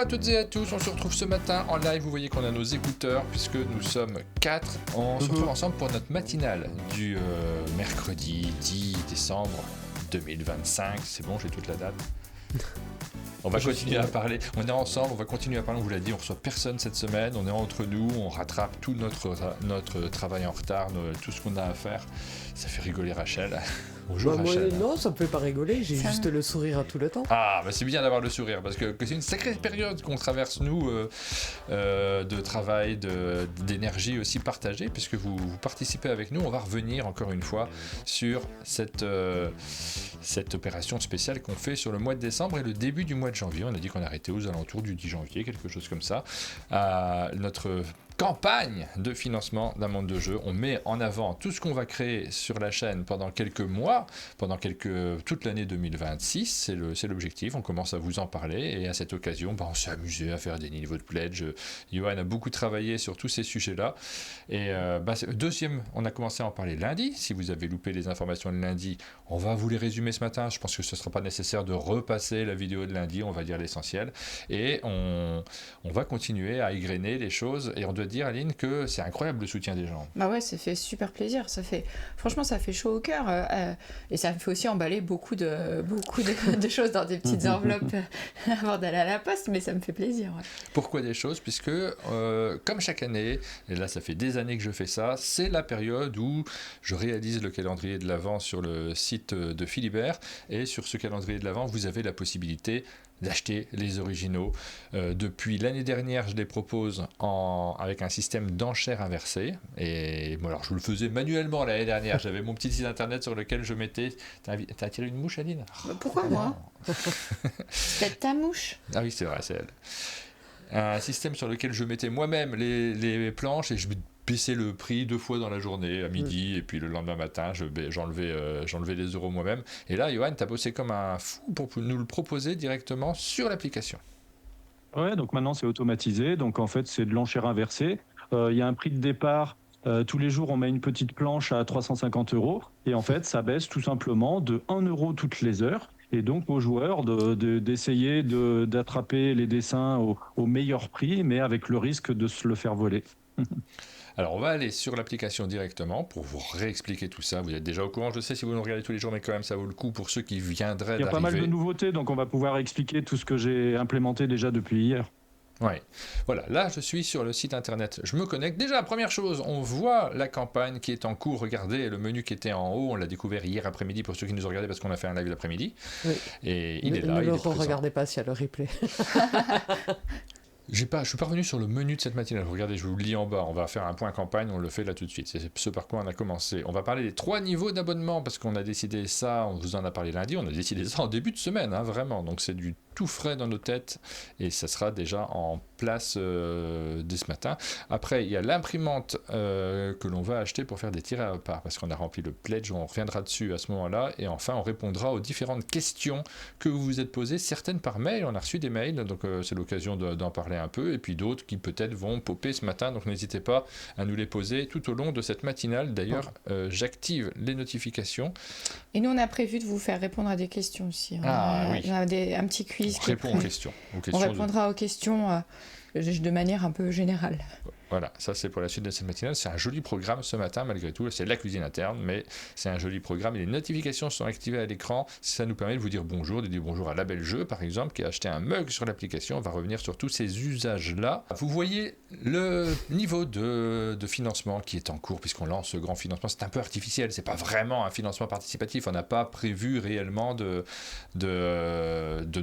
à toutes et à tous, on se retrouve ce matin en live, vous voyez qu'on a nos écouteurs puisque nous sommes 4. On se retrouve ensemble pour notre matinale du mercredi 10 décembre 2025, c'est bon, j'ai toute la date. On va continuer à parler, on est ensemble, on va continuer à parler, on vous l'a dit, on reçoit personne cette semaine, on est entre nous, on rattrape tout notre travail en retard, tout ce qu'on a à faire. Ça fait rigoler Rachel. Bonjour Rachel. Non, ça me fait pas rigoler, j'ai juste le sourire à tout le temps. Ah, bah c'est bien d'avoir le sourire, parce que c'est une sacrée période qu'on traverse, nous, de travail, d'énergie aussi partagée, puisque vous participez avec nous. On va revenir encore une fois sur cette opération spéciale qu'on fait sur le mois de décembre et le début du mois de janvier. On a dit qu'on arrêtait aux alentours du 10 janvier, quelque chose comme ça. Notre campagne de financement d'un monde de jeu. On met en avant tout ce qu'on va créer sur la chaîne pendant quelques mois, toute l'année 2026, c'est l'objectif. On commence à vous en parler et à cette occasion, on s'est amusé à faire des niveaux de pledge. Johan a beaucoup travaillé sur tous ces sujets-là. Et deuxième, on a commencé à en parler lundi. Si vous avez loupé les informations de lundi, on va vous les résumer ce matin. Je pense que ce ne sera pas nécessaire de repasser la vidéo de lundi. On va dire l'essentiel. Et on va continuer à égrener les choses. Et on doit dire, Aline, que c'est incroyable le soutien des gens. Bah ouais, ça fait super plaisir. Franchement, ça fait chaud au cœur. Et ça me fait aussi emballer beaucoup de choses dans des petites enveloppes avant d'aller à la poste. Mais ça me fait plaisir. Ouais. Pourquoi des choses ? Puisque, comme chaque année, et là ça fait des années que je fais ça, c'est la période où je réalise le calendrier de l'Avent sur le site de Philibert. Et sur ce calendrier de l'Avent, vous avez la possibilité d'acheter les originaux. Depuis l'année dernière, je les propose avec un système d'enchères inversées. Et bon, alors je le faisais manuellement l'année dernière. J'avais mon petit site internet sur lequel je mettais... T'as attiré une mouche, Aline ? Pourquoi moi ? C'est peut-être ta mouche. Ah oui, c'est vrai, c'est elle. Un système sur lequel je mettais moi-même les planches et je baissais le prix 2 fois dans la journée, à midi, et puis le lendemain matin, j'enlevais les euros moi-même. Et là, Johan, t'as bossé comme un fou pour nous le proposer directement sur l'application. Ouais, donc maintenant c'est automatisé, donc en fait c'est de l'enchère inversée. Il y a un prix de départ, tous les jours on met une petite planche à 350 €, et en fait ça baisse tout simplement de 1 € toutes les heures. Et donc aux joueurs d'essayer d'attraper les dessins au meilleur prix, mais avec le risque de se le faire voler. Alors on va aller sur l'application directement pour vous réexpliquer tout ça. Vous êtes déjà au courant, je sais si vous nous regardez tous les jours, mais quand même ça vaut le coup pour ceux qui viendraient d'arriver. Il y a pas mal de nouveautés, donc on va pouvoir expliquer tout ce que j'ai implémenté déjà depuis hier. Ouais, voilà, là je suis sur le site internet, je me connecte. Déjà, première chose, on voit la campagne qui est en cours. Regardez le menu qui était en haut, on l'a découvert hier après-midi pour ceux qui nous ont regardé parce qu'on a fait un live l'après-midi. Oui. Et il est là. Ne le regardez pas s'il y a le replay. Je suis pas revenu sur le menu de cette matinale. Regardez, je vous le lis en bas. On va faire un point campagne, on le fait là tout de suite. C'est ce par quoi on a commencé. On va parler des 3 niveaux d'abonnement parce qu'on a décidé ça, on vous en a parlé lundi, on a décidé ça en début de semaine, vraiment. Donc c'est du tout frais dans nos têtes et ça sera déjà en place dès ce matin. Après, il y a l'imprimante que l'on va acheter pour faire des tirés à part parce qu'on a rempli le pledge, on reviendra dessus à ce moment-là. Et enfin, on répondra aux différentes questions que vous vous êtes posées, certaines par mail. On a reçu des mails, donc c'est l'occasion d'en parler un peu, et puis d'autres qui peut-être vont popper ce matin, donc n'hésitez pas à nous les poser tout au long de cette matinale. D'ailleurs, j'active les notifications. Et nous, on a prévu de vous faire répondre à des questions aussi. Oui. On a un petit quiz. On répond aux questions. On répondra aux questions de manière un peu générale. Voilà, ça c'est pour la suite de cette matinale. C'est un joli programme ce matin, malgré tout. C'est la cuisine interne, mais c'est un joli programme. Et les notifications sont activées à l'écran. Ça nous permet de vous dire bonjour, de dire bonjour à Label Jeu, par exemple, qui a acheté un mug sur l'application. On va revenir sur tous ces usages-là. Vous voyez le niveau de financement qui est en cours, puisqu'on lance ce grand financement. C'est un peu artificiel, c'est pas vraiment un financement participatif. On n'a pas prévu réellement de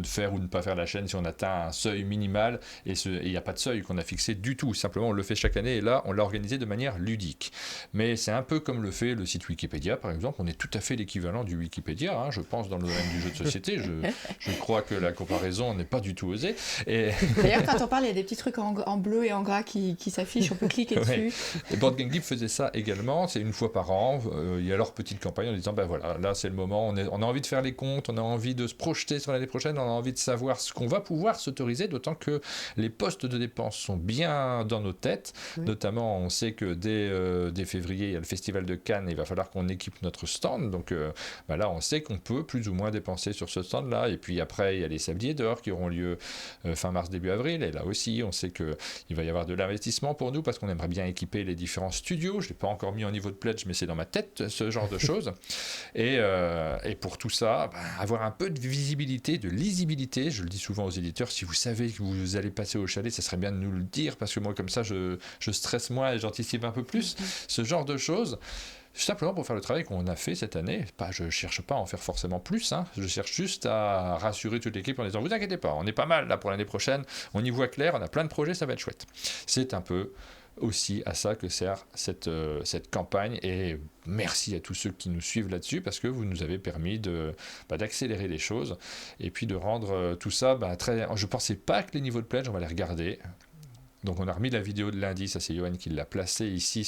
faire ou de ne pas faire la chaîne si on atteint un seuil minimal. Et il n'y a pas de seuil qu'on a fixé du tout. Simplement, on le fait chaque année et là, on l'a organisé de manière ludique. Mais c'est un peu comme le fait le site Wikipédia, par exemple. On est tout à fait l'équivalent du Wikipédia, je pense, dans le domaine du jeu de société. Je crois que la comparaison n'est pas du tout osée. Et... D'ailleurs, quand on parle, il y a des petits trucs en bleu et en gras qui s'affichent, on peut cliquer dessus. Et Board Game Geek faisait ça également. C'est une fois par an. Il y a leur petite campagne en disant, voilà, là c'est le moment, on a envie de faire les comptes, on a envie de se projeter sur l'année prochaine, on a envie de savoir ce qu'on va pouvoir s'autoriser, d'autant que les postes de dépenses sont bien dans nos têtes. chouette. Notamment, on sait que dès février, il y a le Festival de Cannes, et il va falloir qu'on équipe notre stand. Donc là, on sait qu'on peut plus ou moins dépenser sur ce stand-là. Et puis après, il y a les Sabliers d'Or qui auront lieu fin mars, début avril. Et là aussi, on sait qu'il va y avoir de l'investissement pour nous parce qu'on aimerait bien équiper les différents studios. Je ne l'ai pas encore mis en niveau de pledge, mais c'est dans ma tête, ce genre de choses. Et pour tout ça, avoir un peu de visibilité, de lisibilité. Je le dis souvent aux éditeurs, si vous savez que vous allez passer au chalet, ça serait bien de nous le dire parce que moi, comme ça, je stresse moins et j'anticipe un peu plus. Ce genre de choses. Simplement pour faire le travail qu'on a fait cette année. Je ne cherche pas à en faire forcément plus, je cherche juste à rassurer toute l'équipe en disant vous inquiétez pas, on est pas mal là pour l'année prochaine, on y voit clair, on a plein de projets, ça va être chouette. C'est un peu aussi à ça que sert cette campagne, et merci à tous ceux qui nous suivent là-dessus parce que vous nous avez permis d'accélérer les choses et puis de rendre tout ça très... Je ne pensais pas que les niveaux de pledge, on va les regarder. Donc on a remis la vidéo de lundi, ça c'est Johan qui l'a placée ici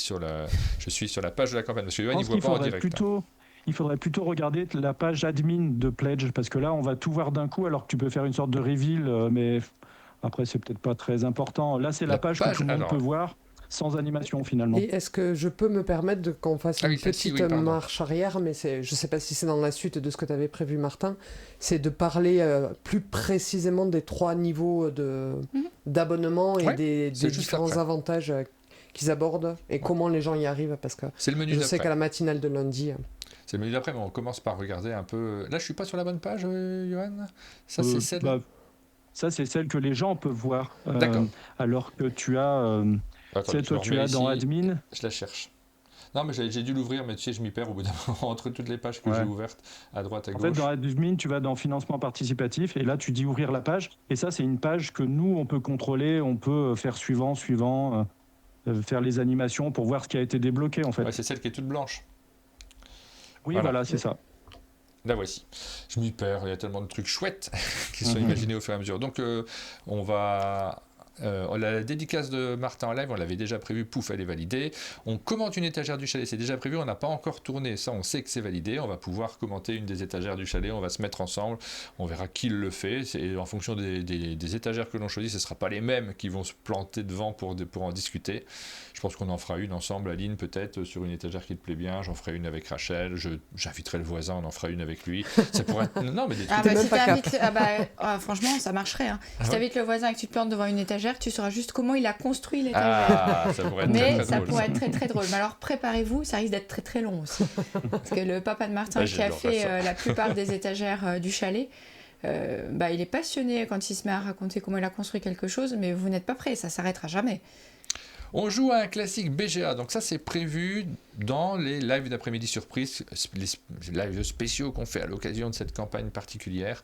je suis sur la page de la campagne, parce que Johan il voit pas en direct. Il faudrait plutôt regarder la page admin de Pledge, parce que là on va tout voir d'un coup alors que tu peux faire une sorte de reveal, mais après c'est peut-être pas très important. Là c'est la page que tout le monde peut voir. Sans animation finalement. Et est-ce que je peux me permettre qu'on fasse une petite marche arrière, mais je ne sais pas si c'est dans la suite de ce que tu avais prévu, Martin, c'est de parler plus précisément des 3 niveaux d'abonnement et des différents avantages qu'ils abordent et comment les gens y arrivent, parce que c'est le menu je sais qu'à la matinale de lundi... C'est le menu d'après, mais on commence par regarder un peu... Là, je ne suis pas sur la bonne page, Johan ? Ça, c'est celle... ça, c'est celle que les gens peuvent voir. D'accord. Alors que tu as... Attends, toi, tu as dans admin. Je la cherche. Non, mais j'ai dû l'ouvrir, mais tu sais, je m'y perds au bout d'un moment entre toutes les pages que j'ai ouvertes à droite, à gauche. En fait, dans admin, tu vas dans financement participatif et là, tu dis ouvrir la page. Et ça, c'est une page que nous, on peut contrôler, on peut faire suivant, faire les animations pour voir ce qui a été débloqué, en fait. Ouais, c'est celle qui est toute blanche. Oui, voilà c'est ça. La voici. Je m'y perds, il y a tellement de trucs chouettes qui sont imaginés au fur et à mesure. Donc, on va... la dédicace de Martin en live, on l'avait déjà prévu, pouf, elle est validée. On commente une étagère du chalet, c'est déjà prévu, on n'a pas encore tourné, ça on sait que c'est validé, on va pouvoir commenter une des étagères du chalet, on va se mettre ensemble, on verra qui le fait, c'est en fonction des étagères que l'on choisit, ce ne sera pas les mêmes qui vont se planter devant pour en discuter. Je pense qu'on en fera une ensemble, Aline peut-être, sur une étagère qui te plaît bien, j'en ferai une avec Rachel, j'inviterai le voisin, on en fera une avec lui. Ça pourrait être... Non, mais des trucs... franchement, ça marcherait. Si tu invites le voisin et que tu te plantes devant une étagère, tu sauras juste comment il a construit l'étagère. Ça pourrait être ça pourrait être très très drôle. Mais alors préparez-vous, ça risque d'être très très long aussi. Parce que le papa de Martin qui a fait la plupart des étagères du chalet, il est passionné quand il se met à raconter comment il a construit quelque chose, mais vous n'êtes pas prêts, ça s'arrêtera jamais. On joue à un classique BGA, donc ça c'est prévu dans les lives d'après-midi surprise, les lives spéciaux qu'on fait à l'occasion de cette campagne particulière.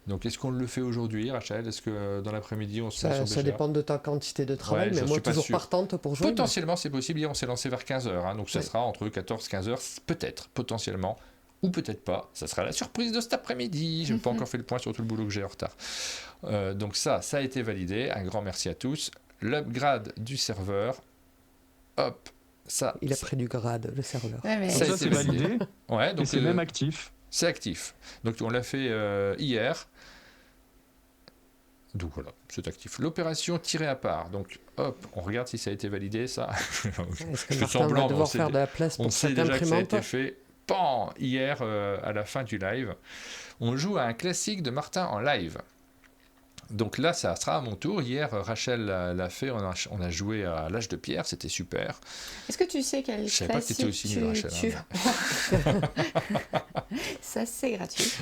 Donc est-ce qu'on le fait aujourd'hui, Rachel ? Est-ce que dans l'après-midi on se met sur BGA ? Ça dépend de ta quantité de travail, mais moi toujours partante pour jouer. Potentiellement c'est possible, hier on s'est lancé vers 15h, donc ça sera entre 14 et 15h, peut-être, potentiellement, ou peut-être pas, ça sera la surprise de cet après-midi. Je n'ai pas encore fait le point sur tout le boulot que j'ai en retard. Donc ça a été validé, un grand merci à tous. L'upgrade du serveur, hop, ça... Il a pris du grade, le serveur. Ouais, mais... Ça c'est validé, ouais, donc et c'est même actif. C'est actif. Donc on l'a fait hier. Donc voilà, c'est actif. L'opération tirée à part. Donc hop, on regarde si ça a été validé, ça. Est-ce que Martin va devoir faire de la place pour cette imprimante ? On sait déjà que ça a été fait hier à la fin du live. On joue à un classique de Martin en live. Donc là, ça sera à mon tour. Hier, Rachel l'a fait. On a joué à l'âge de pierre. C'était super. Est-ce que tu sais quel classique... Je savais pas que tu étais aussi nul, Rachel. Ça, c'est gratuit.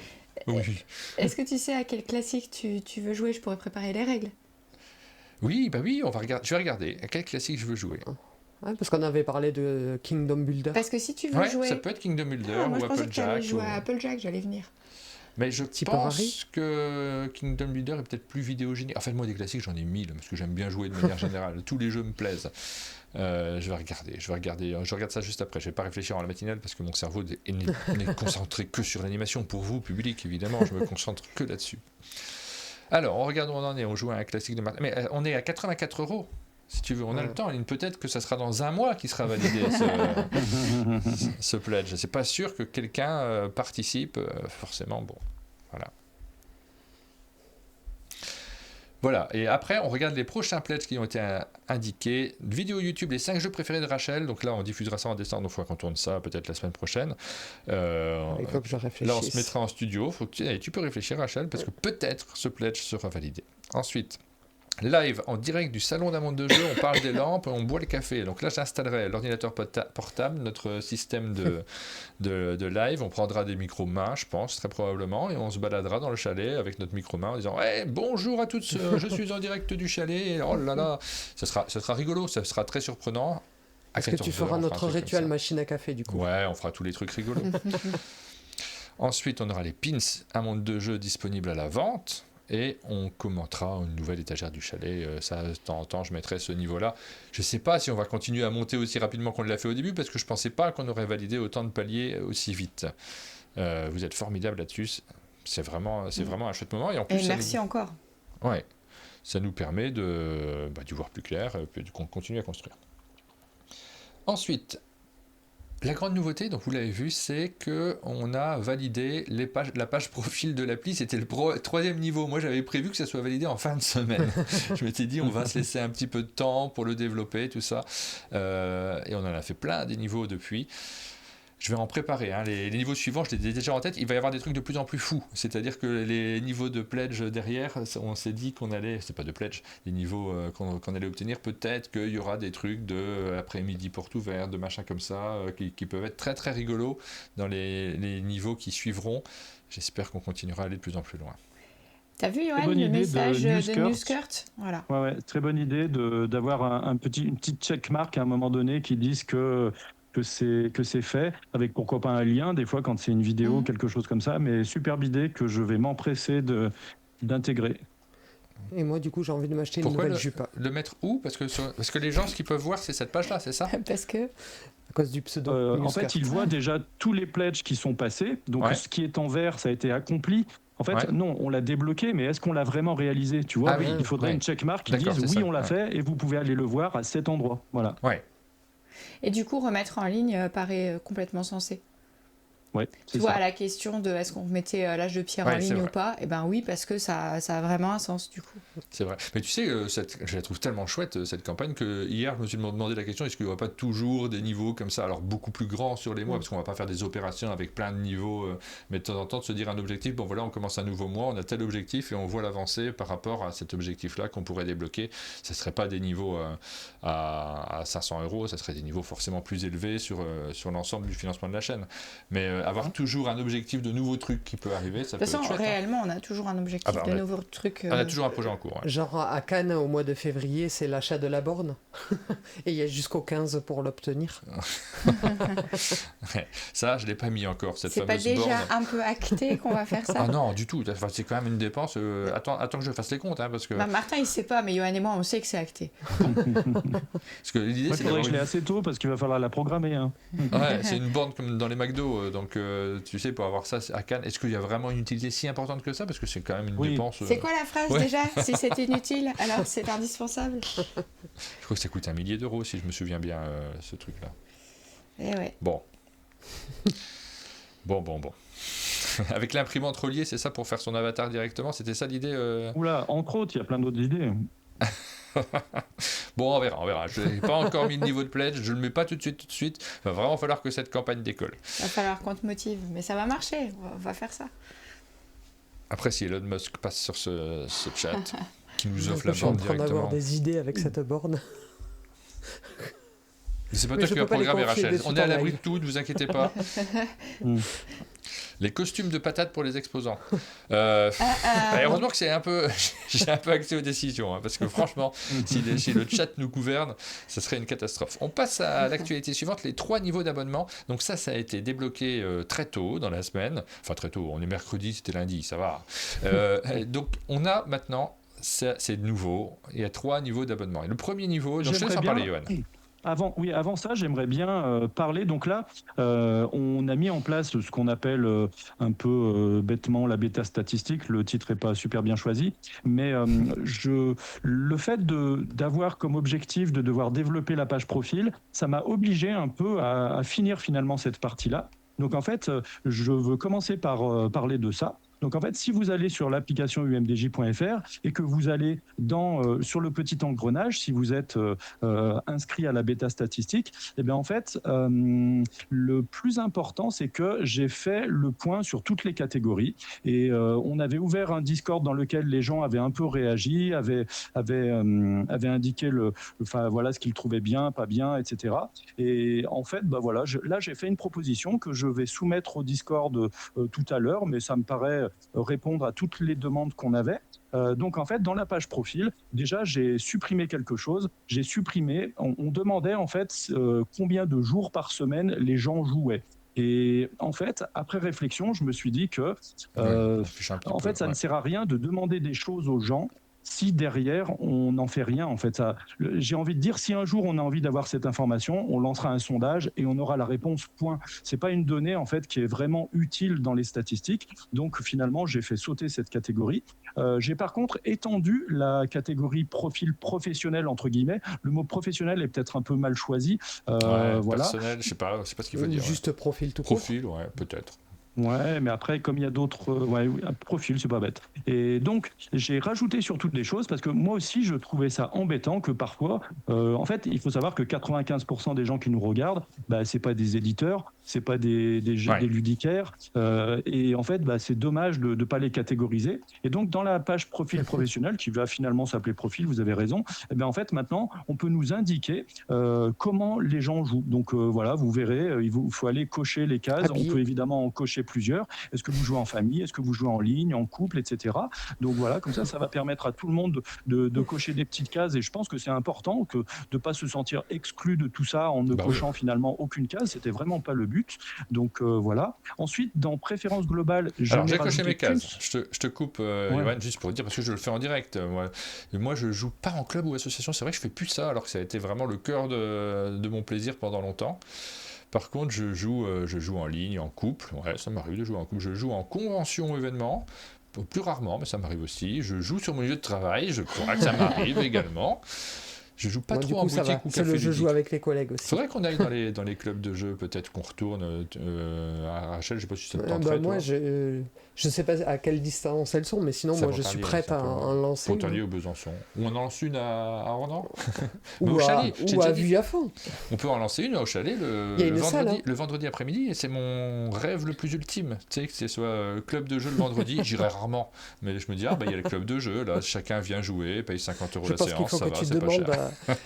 Oui. Est-ce que tu sais à quel classique tu veux jouer ? Je pourrais préparer les règles. Oui, on va regarder. Je vais regarder à quel classique je veux jouer. Ouais, parce qu'on avait parlé de Kingdom Builder. Parce que si tu veux jouer... ça peut être Kingdom Builder ou Applejack. Je pensais que jouer à Applejack, j'allais venir. Mais je pense que Kingdom Builder est peut-être plus vidéogénique. En fait, moi, des classiques, j'en ai 1000, parce que j'aime bien jouer de manière générale. Tous les jeux me plaisent. Je vais regarder. Je regarde ça juste après. Je ne vais pas réfléchir en la matinale, parce que mon cerveau n'est concentré que sur l'animation. Pour vous, public, évidemment, je me concentre que là-dessus. Alors, on regarde où on en est. On joue à un classique de Martin. Mais on est à 84 €. Si tu veux, on a le temps. Peut-être que ça sera dans un mois qui sera validé ce pledge. C'est pas sûr que quelqu'un participe forcément. Bon, voilà. Voilà, et après on regarde les prochains pledges qui ont été indiqués. Vidéo YouTube, les 5 jeux préférés de Rachel. Donc là on diffusera ça en décembre, donc il faudra qu'on tourne ça peut-être la semaine prochaine. Il faut que je réfléchisse. Là on se mettra en studio. Tu peux réfléchir Rachel, parce que peut-être ce pledge sera validé. Ensuite, live en direct du salon d'un monde de jeu, on parle des lampes, on boit le café. Donc là, j'installerai l'ordinateur portable, notre système de live. On prendra des micros mains, je pense, très probablement, et on se baladera dans le chalet avec notre micro main en disant hey, bonjour à toutes, je suis en direct du chalet. Et oh là là, ça sera rigolo, ça sera très surprenant. Est-ce que tu feras notre rituel machine à café du coup? Ouais, on fera tous les trucs rigolos. Ensuite, on aura les pins, un monde de jeu disponible à la vente. Et on commentera une nouvelle étagère du chalet. Ça, de temps en temps, je mettrai ce niveau-là. Je ne sais pas si on va continuer à monter aussi rapidement qu'on l'a fait au début, parce que je ne pensais pas qu'on aurait validé autant de paliers aussi vite. Vous êtes formidables là-dessus. C'est vraiment un chouette moment. Et en plus, merci encore. Ouais, ça nous permet d'y voir plus clair, et de continuer à construire. Ensuite, la grande nouveauté, donc vous l'avez vu, c'est qu'on a validé la page profil de l'appli. C'était le 3e niveau. Moi, j'avais prévu que ça soit validé en fin de semaine. Je m'étais dit, on va se laisser un petit peu de temps pour le développer, tout ça. Et on en a fait plein des niveaux depuis. Je vais en préparer. Les niveaux suivants, je les ai déjà en tête. Il va y avoir des trucs de plus en plus fous. C'est-à-dire que les niveaux de pledge derrière, on s'est dit qu'on allait... C'est pas de pledge, les niveaux qu'on allait obtenir. Peut-être qu'il y aura des trucs de après-midi porte ouverte, de machin comme ça, qui peuvent être très très rigolos dans les niveaux qui suivront. J'espère qu'on continuera à aller de plus en plus loin. T'as vu, Johan, le message de Newskirt? Voilà. Ouais, très bonne idée d'avoir une petite checkmark à un moment donné qui disent que c'est fait, avec pourquoi pas un lien, des fois quand c'est une vidéo, quelque chose comme ça, mais superbe idée que je vais m'empresser d'intégrer. Et moi, du coup, j'ai envie de m'acheter une nouvelle jupe. Le mettre où? Parce que les gens, ce qu'ils peuvent voir, c'est cette page-là, c'est ça? Parce que... À cause du pseudo. En fait, ils voient déjà tous les pledges qui sont passés, donc ce qui est en vert, ça a été accompli. En fait, non, on l'a débloqué, mais est-ce qu'on l'a vraiment réalisé? Tu vois, il faudrait une checkmark qui dise oui, on l'a fait, et vous pouvez aller le voir à cet endroit. Voilà. Ouais. Et du coup, remettre en ligne paraît complètement sensé. Ouais, tu vois, à la question de est-ce qu'on mettait l'âge de pierre en ligne ou pas, eh ben oui, parce que ça a vraiment un sens du coup. C'est vrai. Mais tu sais, je la trouve tellement chouette cette campagne que hier je me suis demandé la question, est-ce qu'il n'y aura pas toujours des niveaux comme ça, alors beaucoup plus grands sur les mois, parce qu'on va pas faire des opérations avec plein de niveaux, mais de temps en temps de se dire un objectif, bon voilà, on commence un nouveau mois, on a tel objectif et on voit l'avancée par rapport à cet objectif-là qu'on pourrait débloquer. Ça ne serait pas des niveaux à 500 €, ça serait des niveaux forcément plus élevés sur l'ensemble du financement de la chaîne. Mais avoir toujours un objectif de nouveaux trucs qui peut arriver, ça peut être chouette. De toute façon, réellement, on a toujours un objectif de nouveaux trucs. On a toujours un projet en cours. Ouais. Genre à Cannes, au mois de février, c'est l'achat de la borne. Et il y a jusqu'au 15 pour l'obtenir. Ça, je ne l'ai pas mis encore, cette fameuse borne. C'est pas déjà un peu acté qu'on va faire ça? Ah non, du tout. Enfin, c'est quand même une dépense. Attends que je fasse les comptes. Parce que... Martin, il ne sait pas, mais Johan et moi, on sait que c'est acté. Parce que l'idée, c'est que je l'ai assez tôt parce qu'il va falloir la programmer. Hein. Ouais, c'est une borne comme dans les McDo. Donc, tu sais, pour avoir ça à Cannes, est-ce qu'il y a vraiment une utilité si importante que ça? Parce que c'est quand même une dépense. C'est quoi la phrase déjà? Si c'est inutile, alors c'est indispensable. Je crois que ça coûte 1 millier d'euros, si je me souviens bien, ce truc-là. Eh ouais. Bon. Bon. Avec l'imprimante reliée, c'est ça pour faire son avatar directement? C'était ça l'idée Oula, entre autres, il y a plein d'autres idées. Bon, on verra. Je n'ai pas encore mis le niveau de pledge, je ne le mets pas tout de suite. Il va vraiment falloir que cette campagne décolle. Il va falloir qu'on te motive, mais ça va marcher, on va faire ça. Après, si Elon Musk passe sur ce chat, qui nous offre la borne directement... Je suis en train d'avoir des idées avec cette borne. C'est pas toi qui vas programmer, Rachel. On est à l'abri de tout, ne vous inquiétez pas. Les costumes de patates pour les exposants. Heureusement que j'ai un peu accès aux décisions, parce que franchement, si le chat nous gouverne, ça serait une catastrophe. On passe à l'actualité suivante, les 3 niveaux d'abonnement. Donc ça a été débloqué très tôt dans la semaine. Enfin très tôt, on est mercredi, c'était lundi, ça va. Donc on a maintenant, c'est nouveau, il y a 3 niveaux d'abonnement. Et le premier niveau, donc je te laisse en parler, Johan. Avant ça, j'aimerais bien parler. Donc là, on a mis en place ce qu'on appelle un peu bêtement la bêta statistique. Le titre n'est pas super bien choisi, mais le fait d'avoir comme objectif de devoir développer la page profil, ça m'a obligé un peu à finir finalement cette partie-là. Donc en fait, je veux commencer par parler de ça. Donc en fait, si vous allez sur l'application umdj.fr et que vous allez sur le petit engrenage, si vous êtes inscrit à la bêta statistique, eh bien en fait, le plus important, c'est que j'ai fait le point sur toutes les catégories et on avait ouvert un Discord dans lequel les gens avaient un peu réagi, avaient indiqué voilà ce qu'ils trouvaient bien, pas bien, etc. Et en fait, voilà, là j'ai fait une proposition que je vais soumettre au Discord tout à l'heure, mais ça me paraît répondre à toutes les demandes qu'on avait. Donc en fait, dans la page profil, déjà j'ai supprimé quelque chose. On demandait en fait combien de jours par semaine les gens jouaient. Et en fait, après réflexion, je me suis dit que ça ne sert à rien de demander des choses aux gens si derrière on n'en fait rien. En fait, j'ai envie de dire, si un jour on a envie d'avoir cette information, on lancera un sondage et on aura la réponse, point. C'est pas une donnée en fait qui est vraiment utile dans les statistiques. Donc finalement, j'ai fait sauter cette catégorie. J'ai par contre étendu la catégorie profil professionnel entre guillemets. Le mot professionnel est peut-être un peu mal choisi. Voilà. Personnel, je sais pas ce qu'il faut dire. Juste profil tout court. Profil, ouais, peut-être. Ouais, mais après, comme il y a d'autres... un profil, c'est pas bête. Et donc, j'ai rajouté sur toutes les choses, parce que moi aussi, je trouvais ça embêtant que parfois... en fait, il faut savoir que 95% des gens qui nous regardent, c'est pas des éditeurs, c'est pas des ludicaires, et en fait, c'est dommage de ne pas les catégoriser. Et donc, dans la page profil professionnel, qui va finalement s'appeler profil, vous avez raison, en fait, maintenant, on peut nous indiquer comment les gens jouent. Donc, voilà, vous verrez, il faut aller cocher les cases. On peut évidemment en cocher plusieurs. Est-ce que vous jouez en famille? Est-ce que vous jouez en ligne, en couple, etc. Donc voilà, comme ça va permettre à tout le monde de cocher des petites cases. Et je pense que c'est important de ne pas se sentir exclu de tout ça en ne cochant finalement aucune case. C'était vraiment pas le but. Donc voilà. Ensuite, dans préférences globales, j'ai coché mes cases. Je te coupe, Yoann, juste pour dire, parce que je le fais en direct. Moi, je joue pas en club ou association. C'est vrai que je fais plus ça, alors que ça a été vraiment le cœur de mon plaisir pendant longtemps. Par contre, je joue en ligne, en couple. Ouais, ça m'arrive de jouer en couple. Je joue en convention événement, plus rarement, mais ça m'arrive aussi. Je joue sur mon lieu de travail. Je crois que ça m'arrive également. Je joue pas trop en boutique ou café ludique. Je joue avec les collègues aussi. Faudrait qu'on aille dans les clubs de jeux, peut-être qu'on retourne à Rachel. Je sais pas si ça te tenterait. Moi, je sais pas à quelle distance elles sont, mais sinon, moi, je suis prête à en lancer. Pontarlier ou Besançon. Ou on en lance une à Ornans. Ou à Vuillafan. On peut en lancer une au chalet le vendredi après-midi. Et c'est mon rêve le plus ultime. Tu sais, que ce soit club de jeux le vendredi. J'irai rarement. Mais je me dis, il y a le club de jeux. Là, chacun vient jouer, paye 50 € la séance. Je pense qu'il faut que tu demandes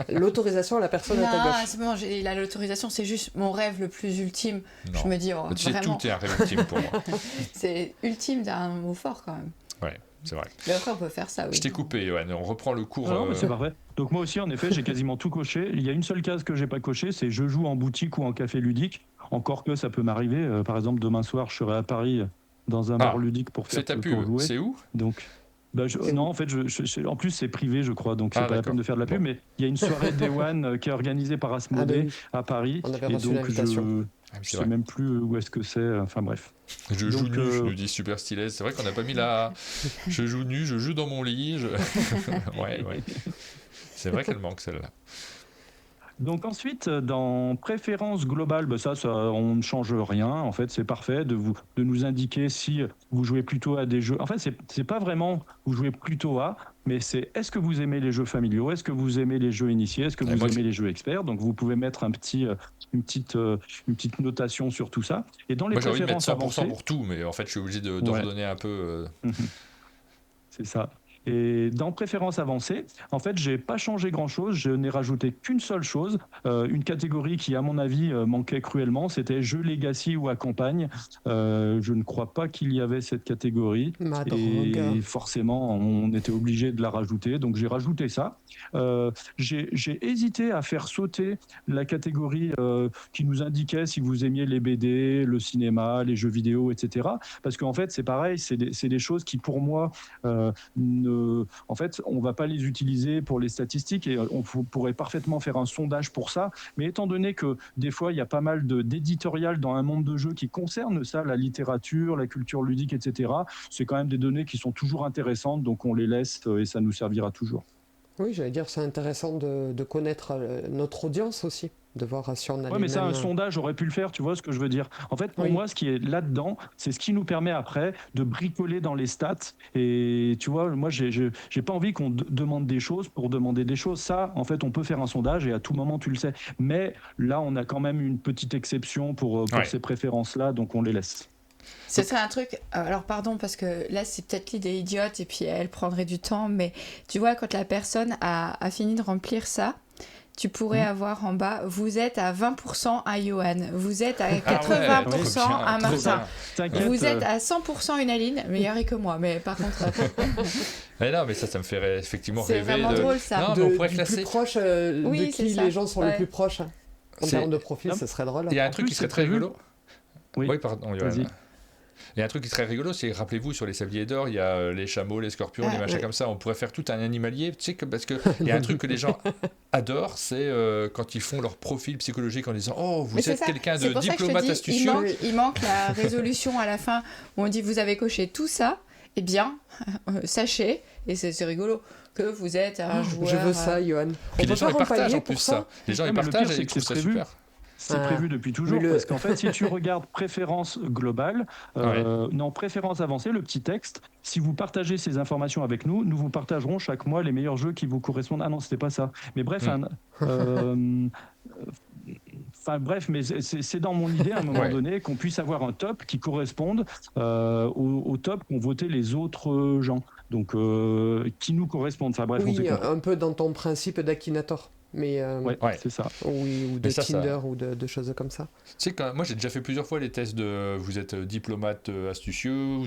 l'autorisation à la personne à ta gauche. C'est bon, il a l'autorisation, c'est juste mon rêve le plus ultime. Non. Je me dis, vraiment... Tout est un rêve ultime pour moi. C'est ultime, c'est un mot fort quand même. Ouais, c'est vrai. Mais après, on peut faire ça, oui. Je t'ai coupé, Yoann, on reprend le cours. Non, mais c'est parfait. Donc moi aussi, en effet, j'ai quasiment tout coché. Il y a une seule case que j'ai pas cochée, c'est je joue en boutique ou en café ludique. Encore que ça peut m'arriver. Par exemple, demain soir, je serai à Paris dans un bar ludique pour faire pour jouer. C'est où? Donc... non, en fait, en plus c'est privé, je crois, donc c'est pas la peine de faire de la pub. Mais il y a une soirée Day One qui est organisée par Asmodée à Paris, et donc je sais même plus où est-ce que c'est. Enfin bref. Je joue nu, je nous dis super stylé. C'est vrai qu'on n'a pas mis la. Je joue nu, je joue dans mon lit. Ouais. C'est vrai qu'elle manque celle-là. Donc ensuite, dans préférences globales, ça, on ne change rien. En fait, c'est parfait de nous indiquer si vous jouez plutôt à des jeux. En fait, c'est pas vraiment vous jouez plutôt à, mais c'est est-ce que vous aimez les jeux familiaux, est-ce que vous aimez les jeux initiés, est-ce que vous aimez les jeux experts. Donc vous pouvez mettre une petite notation sur tout ça. Et dans les préférences j'ai envie de mettre 100% pour tout, mais en fait, je suis obligé de redonner un peu. C'est ça. Et dans préférences avancées, en fait, j'ai pas changé grand-chose. Je n'ai rajouté qu'une seule chose, une catégorie qui, à mon avis, manquait cruellement. C'était jeux legacy ou à campagne. Je ne crois pas qu'il y avait cette catégorie. Et forcément, on était obligé de la rajouter. Donc, j'ai rajouté ça. J'ai hésité à faire sauter la catégorie qui nous indiquait si vous aimiez les BD, le cinéma, les jeux vidéo, etc. Parce qu'en fait, c'est pareil, c'est des choses qui, pour moi, en fait, on ne va pas les utiliser pour les statistiques et on pourrait parfaitement faire un sondage pour ça. Mais étant donné que des fois, il y a pas mal d'éditorial dans un monde de jeux qui concerne ça, la littérature, la culture ludique, etc., c'est quand même des données qui sont toujours intéressantes, donc on les laisse et ça nous servira toujours. Oui, j'allais dire, c'est intéressant de connaître notre audience aussi, de voir si on a mais ça, un sondage aurait pu le faire, tu vois ce que je veux dire. En fait, pour moi, ce qui est là-dedans, c'est ce qui nous permet après de bricoler dans les stats. Et tu vois, moi, j'ai pas envie qu'on demande des choses pour demander des choses. Ça, en fait, on peut faire un sondage et à tout moment, tu le sais. Mais là, on a quand même une petite exception pour ces préférences-là, donc on les laisse. Ce serait un truc, alors pardon, parce que là c'est peut-être l'idée idiote et puis elle prendrait du temps, mais tu vois, quand la personne a fini de remplir ça, tu pourrais avoir en bas, vous êtes à 20% à Johan, vous êtes à 80% à Martin, vous êtes à 100% une Aline, meilleure que moi, mais par contre... Mais non, mais ça me fait effectivement rêver. C'est vraiment drôle ça. Non, on pourrait classer... plus proche de qui les gens sont les plus proches. En termes de profil, ce serait drôle. Il y a un truc qui serait très rigolo. Oui, pardon, Johan. Il y a un truc qui serait rigolo, c'est, rappelez-vous, sur les sabliers d'or, il y a les chameaux, les scorpions, les machins comme ça. On pourrait faire tout un animalier, tu sais, parce qu'il y a un truc que les gens adorent, c'est quand ils font leur profil psychologique en disant « Oh, vous êtes quelqu'un de diplomate astucieux ». Il manque la résolution à la fin où on dit « Vous avez coché tout ça, eh bien, sachez, et c'est rigolo, que vous êtes un joueur... » Je veux ça, Johan. Puis les gens, ils partagent en plus ça. Les gens, ils partagent et ils trouvent ça super. C'est prévu depuis toujours, parce qu'en fait, si tu regardes préférence globale, préférence avancée, le petit texte, si vous partagez ces informations avec nous, nous vous partagerons chaque mois les meilleurs jeux qui vous correspondent. Ah non, c'était pas ça. Mais bref, bref, mais c'est dans mon idée à un moment donné qu'on puisse avoir un top qui corresponde au top qu'ont voté les autres gens. Donc, qui nous correspondent. Enfin, bref, oui, un peu dans ton principe d'Akinator. Mais c'est ça. Oui, ou de Tinder ou de choses comme ça. Tu sais, moi j'ai déjà fait plusieurs fois les tests de vous êtes diplomate astucieux,